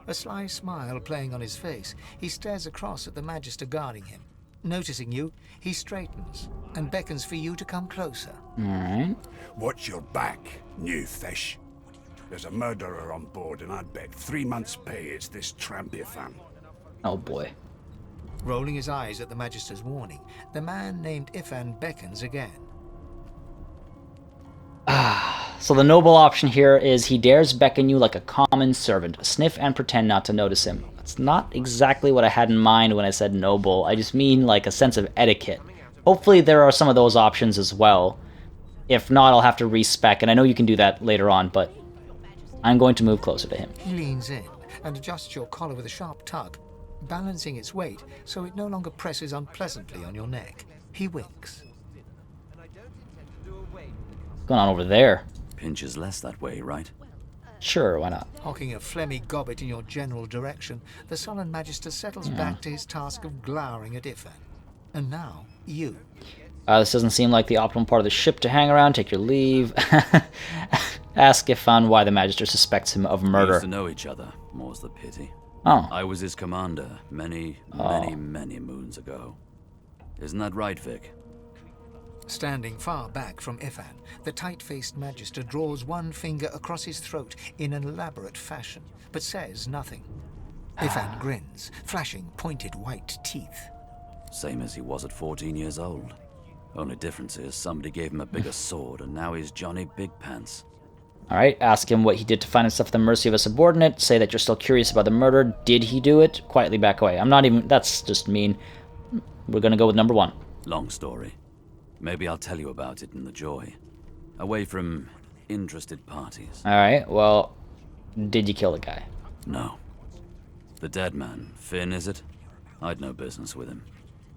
G: A sly smile playing on his face, he stares across at the Magister guarding him. Noticing you, he straightens and beckons for you to come closer.
A: Alright.
B: Watch your back, new fish. There's a murderer on board, and I'd bet 3 months' pay it's this tramp Ifan.
A: Oh boy.
G: Rolling his eyes at the Magister's warning, the man named Ifan beckons again.
A: So the noble option here is he dares beckon you like a common servant. Sniff and pretend not to notice him. That's not exactly what I had in mind when I said noble. I just mean like a sense of etiquette. Hopefully there are some of those options as well. If not, I'll have to respec, and I know you can do that later on, but I'm going to move closer to him.
G: He leans in and adjusts your collar with a sharp tug, balancing its weight so it no longer presses unpleasantly on your neck. He winks.
A: What's going on over there?
J: Pinches less that way, right?
A: Sure, why not?
G: Hocking a phlegmy gobbet in your general direction, the sullen Magister settles back to his task of glowering at Ifan. And now, you.
A: This doesn't seem like the optimal part of the ship to hang around. Take your leave. Ask Ifan why the Magister suspects him of murder.
J: We used to know each other, more's the pity.
A: Oh.
J: I was his commander many moons ago. Isn't that right, Vic?
G: Standing far back from Ifan, the tight-faced magister draws one finger across his throat in an elaborate fashion, but says nothing. Ifan grins, flashing pointed white teeth.
J: Same as he was at 14 years old. Only difference is somebody gave him a bigger sword, and now he's Johnny Big Pants.
A: Alright, ask him what he did to find himself at the mercy of a subordinate. Say that you're still curious about the murder. Did he do it? Quietly back away. I'm not even... That's just mean. We're gonna go with number 1.
J: Long story. Maybe I'll tell you about it in the joy. Away from interested parties.
A: Alright, well... Did you kill the guy?
J: No. The dead man, Finn, is it? I'd no business with him.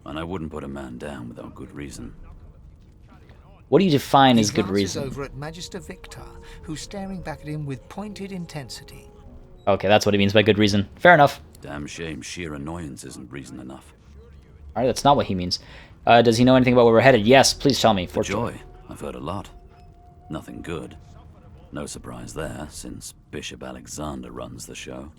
J: And I wouldn't put a man down without good reason.
A: What do you define as good
G: He glances
A: reason?
G: over at Magister Victor, who's staring back at him with pointed intensity.
A: Okay, that's what he means by good reason. Fair enough.
J: Damn shame sheer annoyance isn't reason enough.
A: Alright, that's not what he means. Does he know anything about where we're headed? Yes, please tell me.
J: For joy, I've heard a lot. Nothing good. No surprise there, since Bishop Alexander runs the show.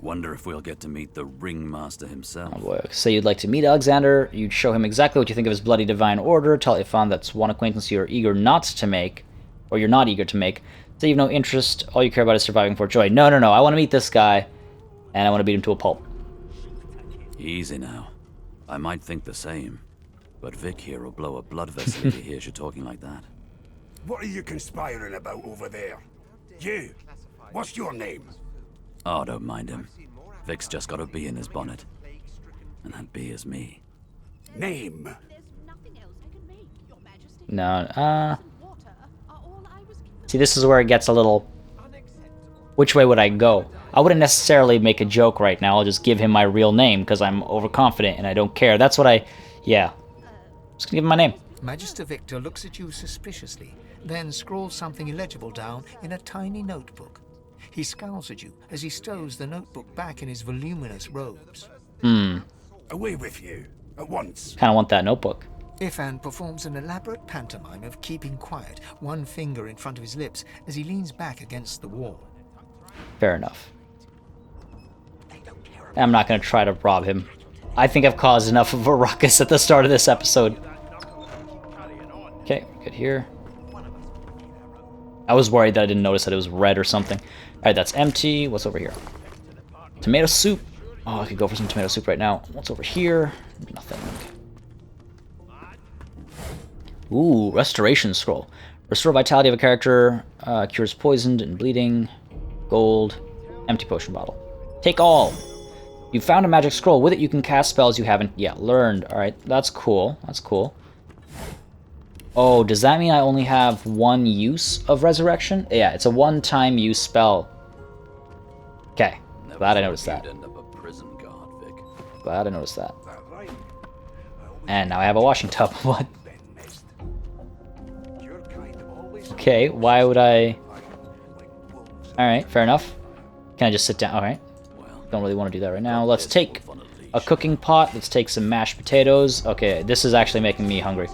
J: Wonder if we'll get to meet the ringmaster himself.
A: Oh boy. Say you'd like to meet Alexander, you'd show him exactly what you think of his bloody divine order, tell Ifan that's one acquaintance you're eager not to make, or you're not eager to make. Say you've no interest, all you care about is surviving for joy. No, I want to meet this guy, and I want to beat him to a pulp.
J: Easy now. I might think the same, but Vic here will blow a blood vessel if he hears you talking like that.
B: What are you conspiring about over there? You! What's your name?
J: Oh, don't mind him. Vic's just got a bee in his bonnet. And that bee is me.
B: Name?
A: No, See, this is where it gets a little... Which way would I go? I wouldn't necessarily make a joke right now. I'll just give him my real name, because I'm overconfident and I don't care. That's what I... Yeah. Just gonna give him my name.
G: Magister Victor looks at you suspiciously, then scrawls something illegible down in a tiny notebook. He scowls at you as he stows the notebook back in his voluminous robes.
B: Away with you, at once.
A: Kinda want that notebook.
G: Ifan performs an elaborate pantomime of keeping quiet, one finger in front of his lips as he leans back against the wall.
A: Fair enough. I'm not gonna try to rob him. I think I've caused enough of a ruckus at the start of this episode. Okay, good here. I was worried that I didn't notice that it was red or something. Alright, that's empty. What's over here? Tomato soup. Oh, I could go for some tomato soup right now. What's over here? Nothing. Ooh, restoration scroll. Restore vitality of a character. Cures poisoned and bleeding. Gold. Empty potion bottle. Take all. You found a magic scroll. With it, you can cast spells you haven't yet learned. Alright, that's cool. That's cool. Oh, does that mean I only have one use of resurrection? Yeah, it's a one-time use spell. Okay, glad I noticed that. Glad I noticed that. And now I have a washing tub. What? Okay, why would I... Alright, fair enough. Can I just sit down? Alright. Don't really want to do that right now. Let's take a cooking pot. Let's take some mashed potatoes. Okay, this is actually making me hungry.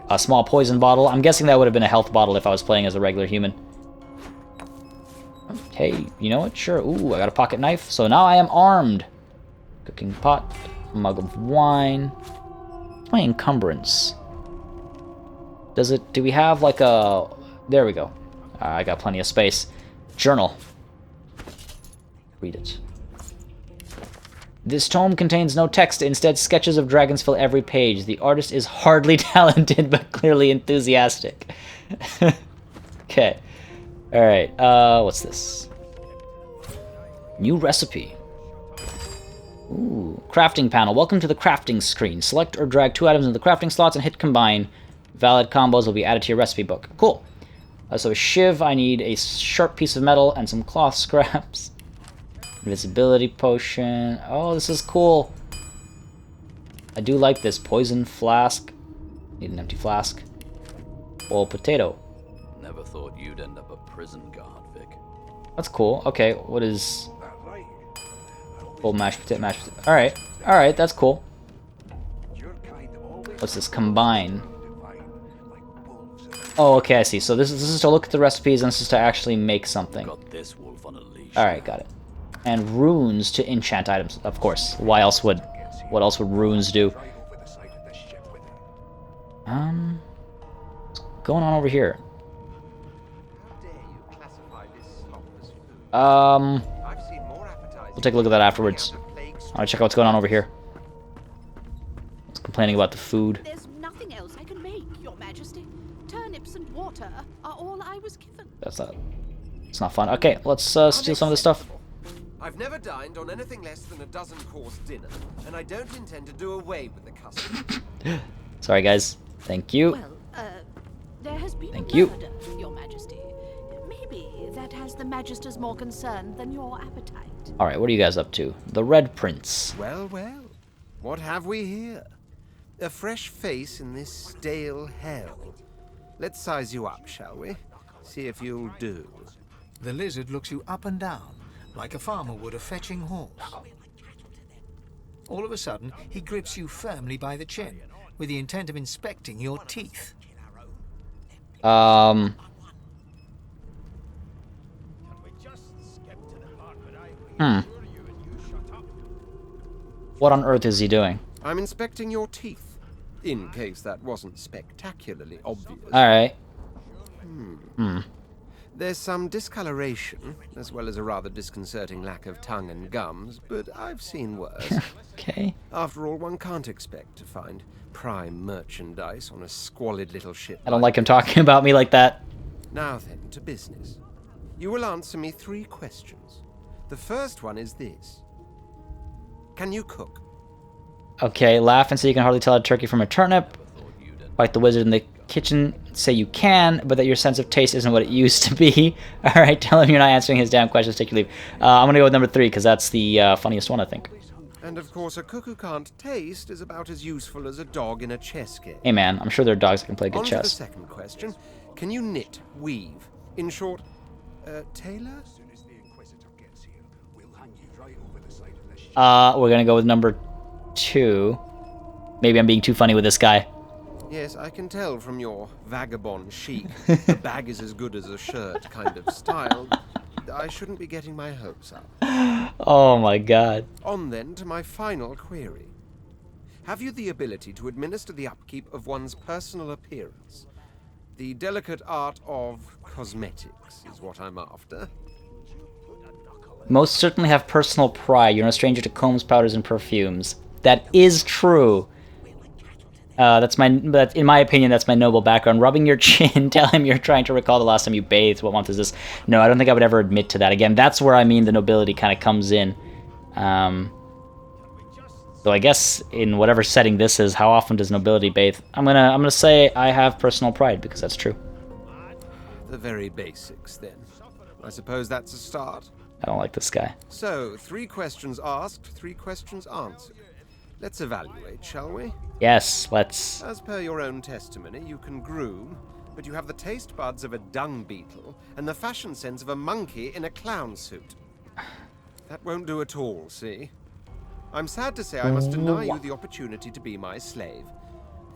A: A small poison bottle. I'm guessing that would have been a health bottle if I was playing as a regular human. Okay, you know what? Sure. Ooh, I got a pocket knife. So now I am armed. Cooking pot. Mug of wine. What's my encumbrance? Does it... Do we have like a... There we go. I got plenty of space. Journal. Read it. This tome contains no text, instead sketches of dragons fill every page. The artist is hardly talented, but clearly enthusiastic. Okay. Alright, what's this? New recipe. Ooh, crafting panel. Welcome to the crafting screen. Select or drag 2 items into the crafting slots and hit combine. Valid combos will be added to your recipe book. Cool. So a shiv, I need a sharp piece of metal and some cloth scraps. Invisibility potion. Oh, this is cool. I do like this. Poison flask. Need an empty flask. Boiled potato.
J: Never thought you'd end up a prison guard, Vic.
A: That's cool. Okay, what is... Full mashed potato, Alright. Alright, that's cool. What's this? Combine. Oh, okay, I see. So this is to look at the recipes, and this is to actually make something. Alright, got it. And runes to enchant items, of course. What else would runes do? going on over here? We'll take a look at that afterwards. I want to check out what's going on over here. It's complaining about the food.
I: There's nothing else I can make, Your Majesty. Turnips and water are all I was given.
A: That's not. It's not fun. Okay, let's steal some of this stuff.
O: I've never dined on anything less than a dozen-course dinner, and I don't intend to do away with the custom.
A: Sorry, guys. Thank you.
I: Well, there has been
A: Thank
I: a
A: you.
I: murder, Your Majesty. Maybe that has the Magister's more concerned than your appetite.
A: All right, what are you guys up to? The Red Prince.
O: Well, well. What have we here? A fresh face in this stale hell. Let's size you up, shall we? See if you'll do.
G: The lizard looks you up and down, like a farmer would a fetching horse. All of a sudden, he grips you firmly by the chin, with the intent of inspecting your teeth.
A: What on earth is he doing?
O: I'm inspecting your teeth, in case that wasn't spectacularly obvious.
A: Alright.
O: There's some discoloration, as well as a rather disconcerting lack of tongue and gums, but I've seen worse.
A: Okay.
O: After all, one can't expect to find prime merchandise on a squalid little ship.
A: I don't like him talking about me like that.
O: Now then, to business. You will answer me 3 questions. The first one is this. Can you cook?
A: Okay, laugh and say you can hardly tell a turkey from a turnip. Fight the wizard in the kitchen, say you can, but that your sense of taste isn't what it used to be. Alright, tell him you're not answering his damn questions, take your leave. I'm gonna go with number 3, because that's the funniest one, I think.
O: And of course, a cook who can't taste is about as useful as a dog in a chess game.
A: Hey man, I'm sure there are dogs that can play good
O: On to
A: chess.
O: the second question. Can you knit, weave? In short, tailor?
A: We're gonna go with number 2. Maybe I'm being too funny with this guy.
O: Yes, I can tell from your vagabond chic, the bag is as good as a shirt kind of style. I shouldn't be getting my hopes up.
A: Oh my god.
O: On then to my final query. Have you the ability to administer the upkeep of one's personal appearance? The delicate art of cosmetics is what I'm after.
A: Most certainly have personal pride. You're no stranger to combs, powders, and perfumes. That is true. In my opinion, that's my noble background. Rubbing your chin, tell him you're trying to recall the last time you bathed. What month is this? No, I don't think I would ever admit to that. Again, that's where I mean the nobility kind of comes in. Though I guess in whatever setting this is, how often does nobility bathe? I'm gonna say I have personal pride because that's true.
O: The very basics, then. I suppose that's a start.
A: I don't like this guy.
O: So, 3 questions asked, 3 questions answered. Let's evaluate, shall we?
A: Yes, let's.
O: As per your own testimony, you can groom, but you have the taste buds of a dung beetle and the fashion sense of a monkey in a clown suit. That won't do at all, see? I'm sad to say I must deny you the opportunity to be my slave.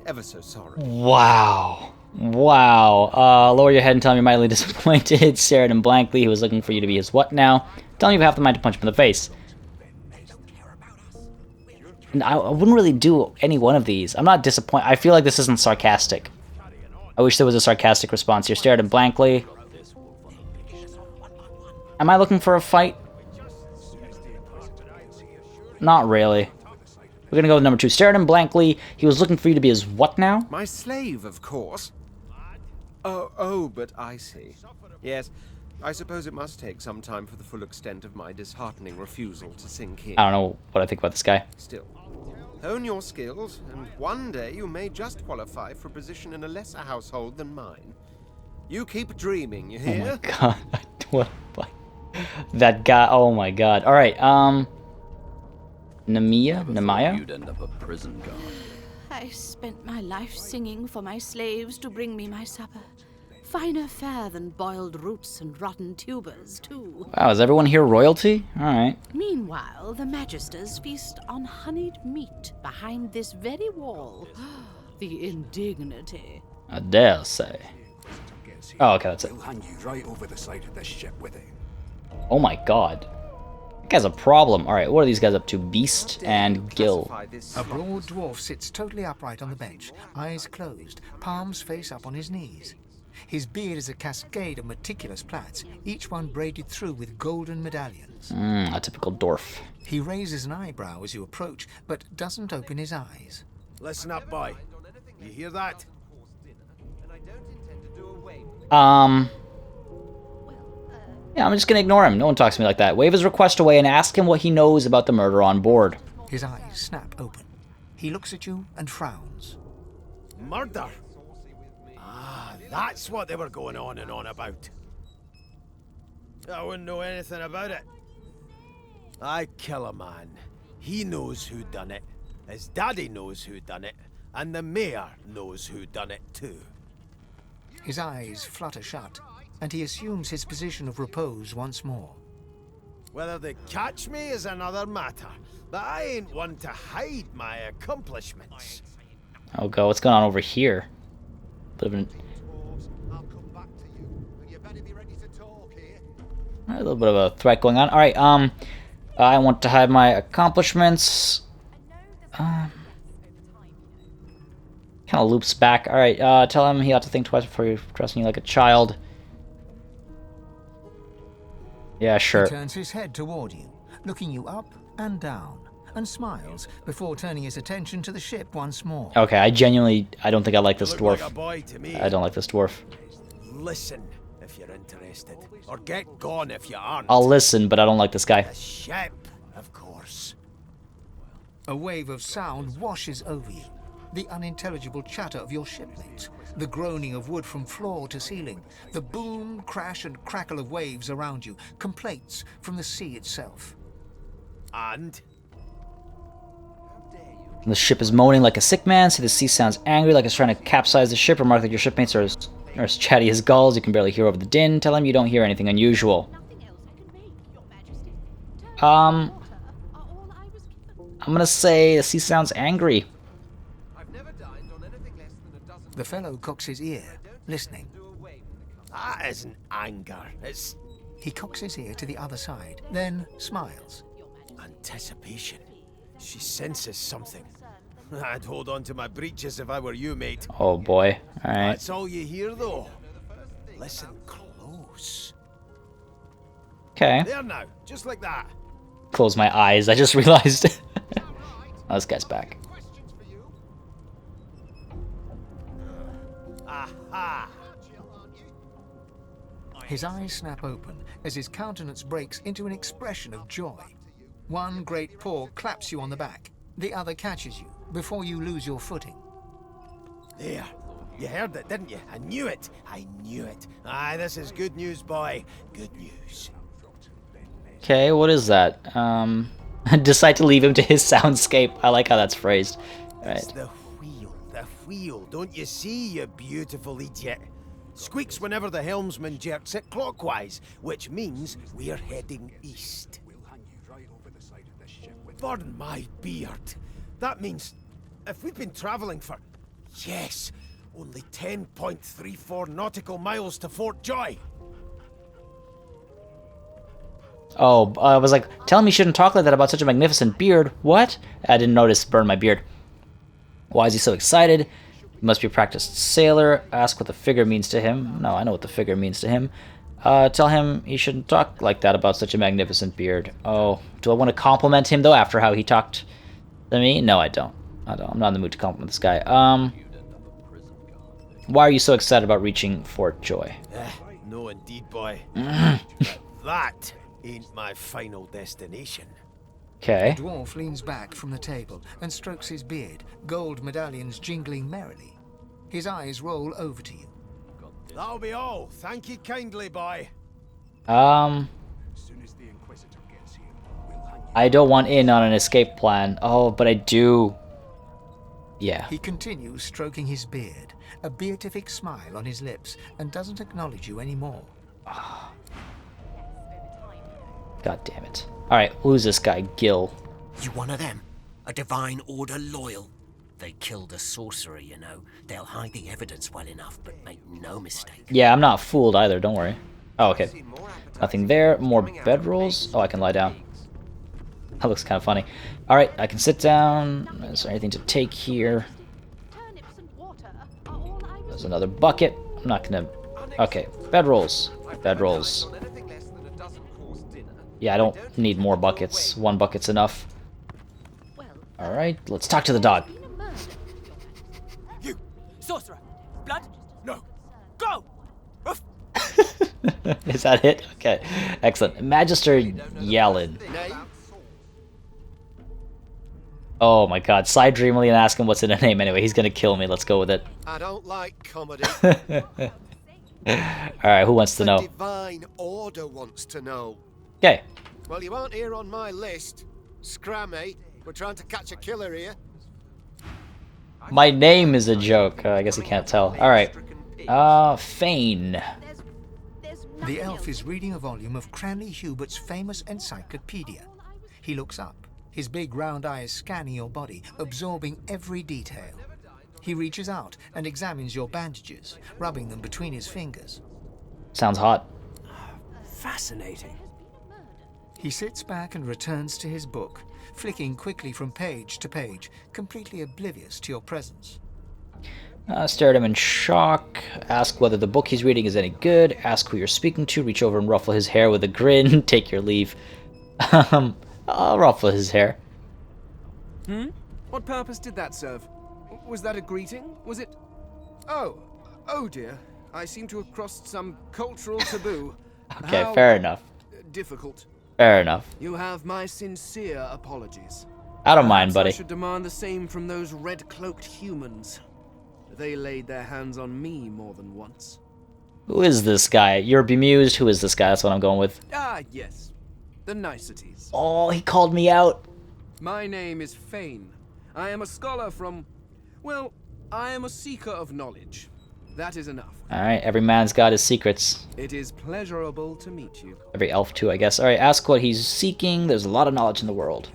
O: Ever so sorry.
A: Wow. Wow. Lower your head and tell him you're mightily disappointed. Stare at him blankly. He was looking for you to be his what now? Tell him you have the mind to punch him in the face. And I wouldn't really do any one of these. I'm not disappointed. I feel like this isn't sarcastic. I wish there was a sarcastic response here. Stare at him blankly. Am I looking for a fight? Not really. We're gonna go with number 2. Stare at him blankly. He was looking for you to be his what now?
O: My slave, of course. Oh, but I see. Yes, I suppose it must take some time for the full extent of my disheartening refusal to sink in.
A: I don't know what I think about this guy.
O: Still, hone your skills, and one day you may just qualify for a position in a lesser household than mine. You keep dreaming, you hear?
A: Oh my god. What? That guy. Oh my god. Alright, Nemaya?
J: You'd end up a prison guard.
I: I spent my life singing for my slaves to bring me my supper. Finer fare than boiled roots and rotten tubers, too.
A: Wow, is everyone here royalty? Alright.
I: Meanwhile, the Magisters feast on honeyed meat behind this very wall. The indignity.
A: I dare say. Oh, okay, that's it.
B: He'll hand you right over the side of this ship with it.
A: Oh my god. That guy's a problem. Alright, what are these guys up to? Beast and Gil.
G: A broad dwarf sits totally upright on the bench, eyes closed, palms face up on his knees. His beard is a cascade of meticulous plaits, each one braided through with golden medallions.
A: A typical dwarf.
G: He raises an eyebrow as you approach, but doesn't open his eyes.
B: Listen up, boy. You hear that?
A: Yeah, I'm just gonna ignore him. No one talks to me like that. Wave his request away and ask him what he knows about the murder on board.
G: His eyes snap open. He looks at you and frowns.
B: Murder? That's what they were going on and on about. I wouldn't know anything about it. I kill a man. He knows who done it. His daddy knows who done it. And the mayor knows who done it too.
G: His eyes flutter shut, and he assumes his position of repose once more.
B: Whether they catch me is another matter, but I ain't one to hide my accomplishments.
A: Oh god, what's going on over here? Bit of an... A little bit of a threat going on. Alright, I want to hide my accomplishments. Kind of loops back. Alright, tell him he ought to think twice before you dressing you like a child. Yeah, sure.
G: He turns his head toward you, looking you up and down, and smiles before turning his attention to the ship once more.
A: Okay, I don't think I like this dwarf.
B: Like a boy to me.
A: I don't like this dwarf.
B: Listen if you're interested, or get gone if you aren't.
A: I'll listen, but I don't like this guy.
B: The ship, of course.
G: A wave of sound washes over you. The unintelligible chatter of your shipmates, the groaning of wood from floor to ceiling, the boom, crash, and crackle of waves around you, complaints from the sea itself.
B: And?
A: The ship is moaning like a sick man. See, the sea sounds angry, like it's trying to capsize the ship. Remark that your shipmates are as chatty as gulls. You can barely hear over the din. Tell him you don't hear anything unusual. I'm gonna say the sea sounds angry.
G: The fellow cocks his ear, listening.
B: That isn't anger, it's...
G: He cocks his ear to the other side, then smiles.
B: Anticipation. She senses something. I'd hold on to my breeches if I were you, mate.
A: Oh boy, alright.
B: That's all you hear, though. Listen close.
A: Okay.
B: There now, just like that.
A: Close my eyes, I just realized. Oh, this guy's back.
B: Aha!
G: His eyes snap open as his countenance breaks into an expression of joy. One great paw claps you on the back. The other catches you before you lose your footing.
B: There. You heard it, didn't you? I knew it. I knew it. Aye, this is good news, boy. Good news.
A: Okay, what is that? Decide to leave him to his soundscape. I like how that's phrased. Right.
B: It's the wheel. Don't you see, you beautiful idiot? Squeaks whenever the helmsman jerks it clockwise, which means we're heading east. Burn my beard. That means if we've been traveling for, yes, only 10.34 nautical miles to Fort Joy.
A: Oh, I was like, tell him he shouldn't talk like that about such a magnificent beard. What? I didn't notice burn my beard. Why is he so excited? He must be a practiced sailor. Ask what the figure means to him. No, I know what the figure means to him. Tell him he shouldn't talk like that about such a magnificent beard. Oh, do I want to compliment him, though, after how he talked to me? No, I don't. I'm not in the mood to compliment this guy. Why are you so excited about reaching Fort Joy?
B: No, indeed, boy. That ain't my final destination.
A: Okay.
G: The dwarf leans back from the table and strokes his beard, gold medallions jingling merrily. His eyes roll over to you.
B: That'll be all. Thank you kindly, boy.
A: I don't want in on an escape plan. Oh, but I do. Yeah.
G: He continues stroking his beard, a beatific smile on his lips, and doesn't acknowledge you anymore.
A: God damn it. Alright, who's this guy? Gil.
P: You one of them? A divine order loyal? They killed a sorcerer, you know. They'll hide the evidence well enough, but make no mistake.
A: Yeah, I'm not fooled either, don't worry. Oh, okay. Nothing there. More bedrolls. Oh, I can lie down. That looks kind of funny. All right, I can sit down. Is there anything to take here? There's another bucket. I'm not gonna... Okay, bedrolls. Bedrolls. Yeah, I don't need more buckets. One bucket's enough. All right, let's talk to the dog.
B: You! Sorcerer! Blood? No! Go!
A: Is that it? Okay, excellent. Magister Yellen. Oh my god, sigh dreamily and ask him what's in a name anyway. He's gonna kill me. Let's go with it.
B: I don't like comedy.
A: Alright, who wants to know?
B: The Divine Order wants to know.
A: Okay.
B: Well, you aren't here on my list. Scrammy, we're trying to catch a killer here.
A: My name is a joke. I guess you can't tell. Alright. Fane.
G: The elf is reading a volume of Cranley Hubert's famous encyclopedia. He looks up, his big round eyes scanning your body, absorbing every detail. He reaches out and examines your bandages, rubbing them between his fingers.
A: Sounds hot.
B: Fascinating.
G: He sits back and returns to his book, flicking quickly from page to page, completely oblivious to your presence.
A: Stare at him in shock. Ask whether the book he's reading is any good. Ask who you're speaking to. Reach over and ruffle his hair with a grin. Take your leave. I'll ruffle his hair.
Q: What purpose did that serve? Was that a greeting? Was it... Oh dear. I seem to have crossed some cultural taboo.
A: Okay, fair enough.
Q: Difficult.
A: Fair enough.
Q: You have my sincere apologies.
A: I don't mind, buddy.
Q: I should demand the same from those red-cloaked humans. They laid their hands on me more than once.
A: Who is this guy? You're bemused. Who is this guy? That's what I'm going with.
Q: Ah, yes. The niceties.
A: Oh, he called me out.
Q: My name is Fane. I am a scholar from... Well, I am a seeker of knowledge. That is enough.
A: Alright, every man's got his secrets.
Q: It is pleasurable to meet you.
A: Every elf too, I guess. Alright, ask what he's seeking. There's a lot of knowledge in the world.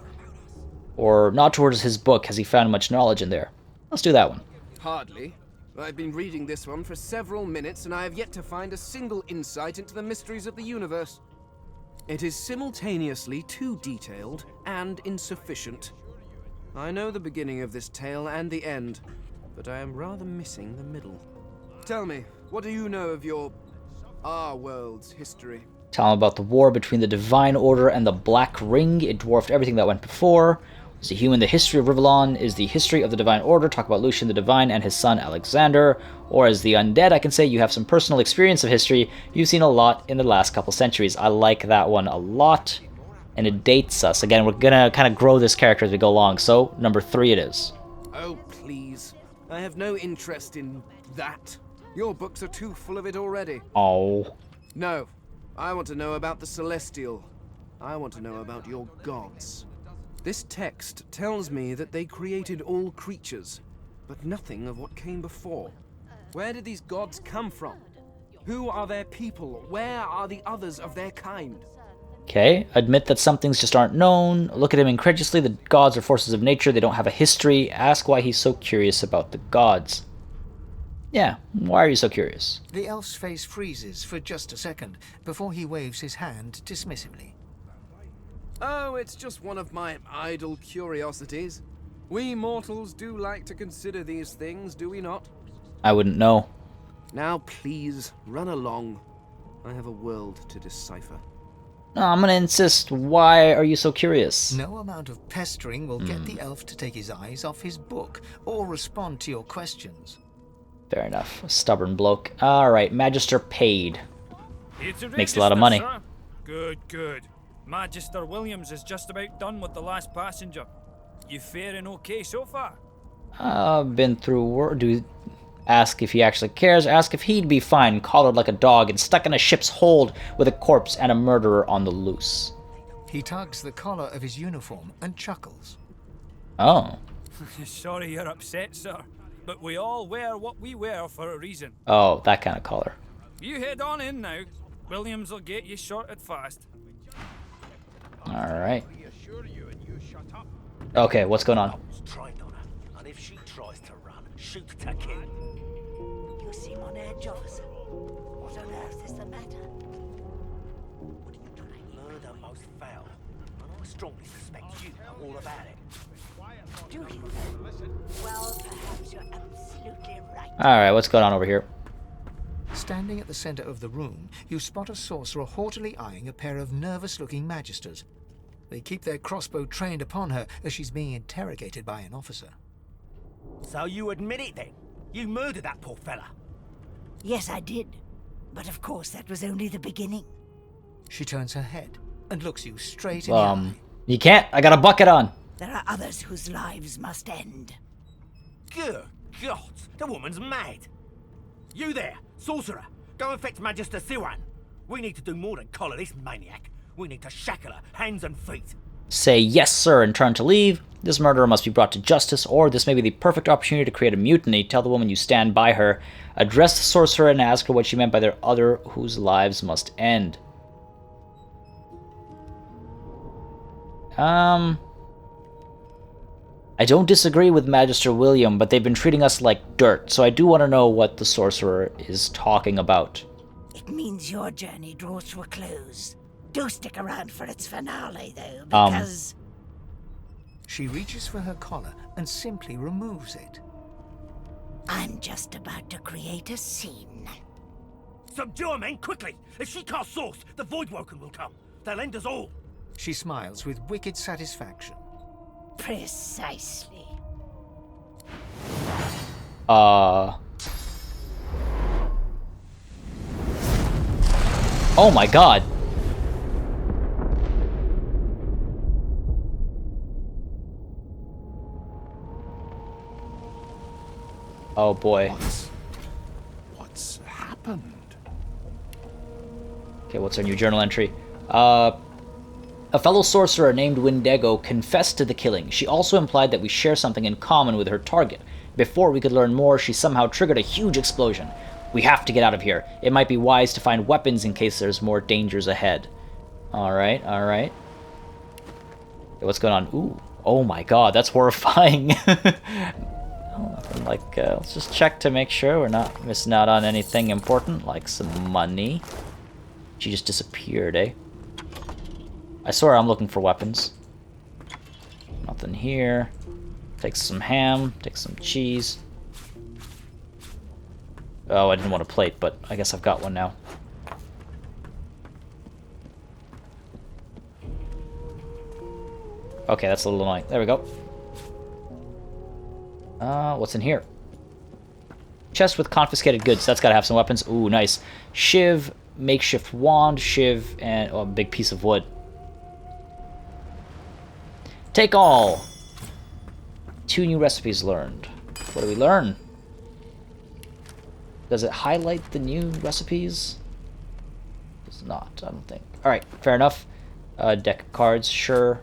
A: Or not towards his book. Has he found much knowledge in there? Let's do that one.
Q: Hardly. I've been reading this one for several minutes, and I have yet to find a single insight into the mysteries of the universe. It is simultaneously too detailed and insufficient. I know the beginning of this tale and the end, but I am rather missing the middle. Tell me, what do you know of our world's history?
A: Tell him about the war between the Divine Order and the Black Ring. It dwarfed everything that went before. Is the human the history of Rivellon? Is the history of the Divine Order? Talk about Lucian the Divine and his son Alexander. Or as the Undead, I can say you have some personal experience of history. You've seen a lot in the last couple centuries. I like that one a lot. And it dates us. Again, we're gonna kind of grow this character as we go along. So, number 3 it is.
Q: Oh, please. I have no interest in that. Your books are too full of it already.
A: Oh.
Q: No. I want to know about the Celestial. I want to know about your gods. This text tells me that they created all creatures, but nothing of what came before. Where did these gods come from? Who are their people? Where are the others of their kind?
A: Okay, admit that some things just aren't known. Look at him incredulously. The gods are forces of nature. They don't have a history. Ask why he's so curious about the gods. Yeah, why are you so curious?
G: The elf's face freezes for just a second before he waves his hand dismissively.
Q: Oh, it's just one of my idle curiosities. We mortals do like to consider these things, do we not?
A: I wouldn't know.
Q: Now please, run along. I have a world to decipher.
A: No, I'm gonna insist. Why are you so curious?
G: No amount of pestering will get the elf to take his eyes off his book or respond to your questions.
A: Fair enough. A stubborn bloke. Alright, Magister paid. Makes a lot of money.
R: Sir. Good. Magister Williams is just about done with the last passenger. You faring okay so far?
A: I've been through work. Ask if he actually cares. Ask if he'd be fine, collared like a dog and stuck in a ship's hold with a corpse and a murderer on the loose.
G: He tugs the collar of his uniform and chuckles.
A: Oh.
R: Sorry you're upset, sir. But we all wear what we wear for a reason.
A: Oh, that kind of collar.
R: You head on in now. Williams will get you sorted fast.
A: Alright. Okay, what's going on?
S: And if she tries to run, shoot to kill.
C: You seem on edge, officer. What on earth is the matter?
S: Murder most foul. And I strongly suspect you know all about it.
C: Do you? Well, perhaps you're absolutely right.
A: Alright, what's going on over here?
G: Standing at the center of the room, you spot a sorcerer haughtily eyeing a pair of nervous-looking magisters. They keep their crossbow trained upon her as she's being interrogated by an officer.
S: So you admit it then? You murdered that poor fella?
C: Yes, I did. But of course, that was only the beginning.
G: She turns her head and looks you straight in the eye.
A: You can't. I got a bucket on.
C: There are others whose lives must end.
S: Good God, the woman's mad. You there, sorcerer, go and fetch Magister Siwan. We need to do more than collar this maniac. We need to shackle her, hands and feet.
A: Say yes, sir, and turn to leave. This murderer must be brought to justice, or this may be the perfect opportunity to create a mutiny. Tell the woman you stand by her. Address the sorcerer and ask her what she meant by their other whose lives must end. I don't disagree with Magister William, but they've been treating us like dirt, so I do want to know what the sorcerer is talking about.
C: It means your journey draws to a close. Do stick around for its finale, though, because...
G: She reaches for her collar and simply removes it.
C: I'm just about to create a scene.
S: Subdue her, men, quickly! If she casts source, the Voidwoken will come. They'll end us all.
G: She smiles with wicked satisfaction.
C: Precisely.
A: Oh my god. Oh boy.
E: What's happened?
A: Okay, what's our new journal entry? A fellow sorcerer named Windego confessed to the killing. She also implied that we share something in common with her target. Before we could learn more, she somehow triggered a huge explosion. We have to get out of here. It might be wise to find weapons in case there's more dangers ahead. Alright, alright. Okay, what's going on? Ooh, oh my god, that's horrifying. Nothing like, let's just check to make sure we're not missing out on anything important, like some money. She just disappeared, eh? I swear I'm looking for weapons. Nothing here. Take some ham, take some cheese. Oh, I didn't want a plate, but I guess I've got one now. Okay, that's a little annoying. There we go. What's in here? Chest with confiscated goods. That's gotta have some weapons. Ooh, nice. Shiv, makeshift wand, shiv, and a big piece of wood. Take all. 2 new recipes learned. What do we learn? Does it highlight the new recipes? Does not, I don't think. Alright, fair enough. Deck of cards, sure.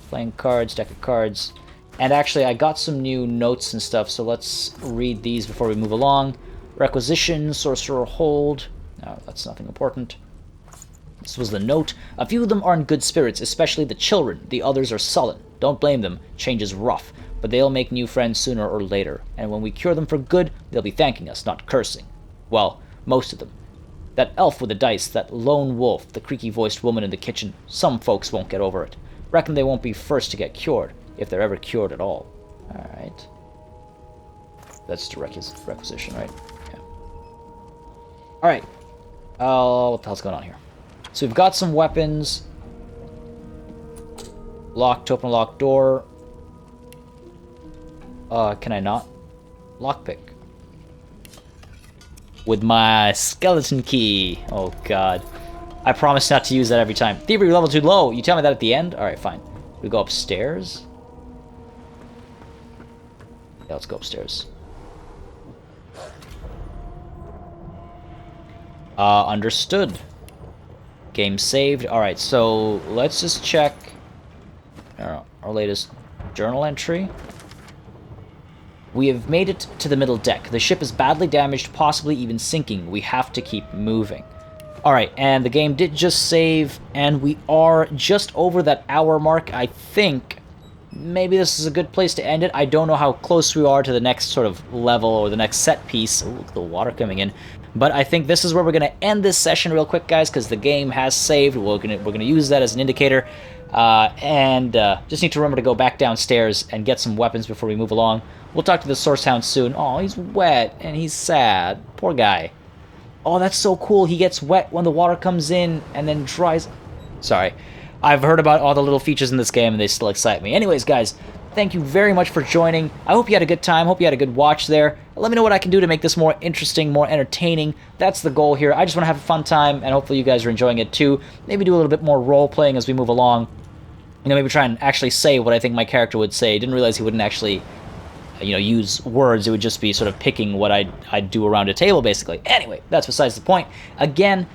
A: Playing cards, deck of cards. And actually, I got some new notes and stuff, so let's read these before we move along. Requisition, sorcerer hold. No, that's nothing important. This was the note. A few of them are in good spirits, especially the children. The others are sullen. Don't blame them. Change is rough. But they'll make new friends sooner or later. And when we cure them for good, they'll be thanking us, not cursing. Well, most of them. That elf with the dice, that lone wolf, the creaky-voiced woman in the kitchen, some folks won't get over it. Reckon they won't be first to get cured, if they're ever cured at all. Alright. That's the requisition, right? Yeah. Alright. What the hell's going on here? So we've got some weapons. Lock to open a locked door. Can I not? Lockpick. With my skeleton key. Oh god. I promise not to use that every time. Thievery level too low. You tell me that at the end? Alright, fine. We go upstairs. Yeah, let's go upstairs. Understood. Game saved. Alright, so let's just check our latest journal entry. We have made it to the middle deck. The ship is badly damaged, possibly even sinking. We have to keep moving. Alright, and the game did just save, and we are just over that hour mark, I think. Maybe this is a good place to end it. I don't know how close we are to the next sort of level or the next set piece. Ooh, look at the water coming in. But I think this is where we're going to end this session real quick, guys, because the game has saved. We're gonna use that as an indicator. And just need to remember to go back downstairs and get some weapons before we move along. We'll talk to the Source Hound soon. Oh, he's wet and he's sad. Poor guy. Oh, that's so cool. He gets wet when the water comes in and then dries. Sorry. I've heard about all the little features in this game and they still excite me. Anyways, guys, thank you very much for joining. I hope you had a good time. Hope you had a good watch there. Let me know what I can do to make this more interesting, more entertaining. That's the goal here. I just want to have a fun time, and hopefully you guys are enjoying it too. Maybe do a little bit more role-playing as we move along. You know, maybe try and actually say what I think my character would say. Didn't realize he wouldn't actually, you know, use words. It would just be sort of picking what I'd do around a table, basically. Anyway, that's besides the point. Again,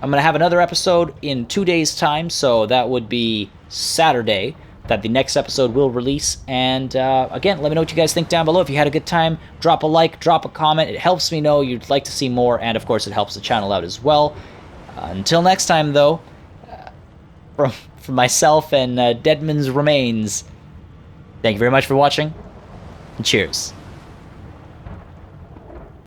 A: I'm going to have another episode in 2 days' time, so that would be Saturday that the next episode will release. And again, let me know what you guys think down below. If you had a good time, drop a like, drop a comment. It helps me know you'd like to see more, and of course it helps the channel out as well. Until next time, though, from myself and Deadman's Remains, thank you very much for watching, and cheers.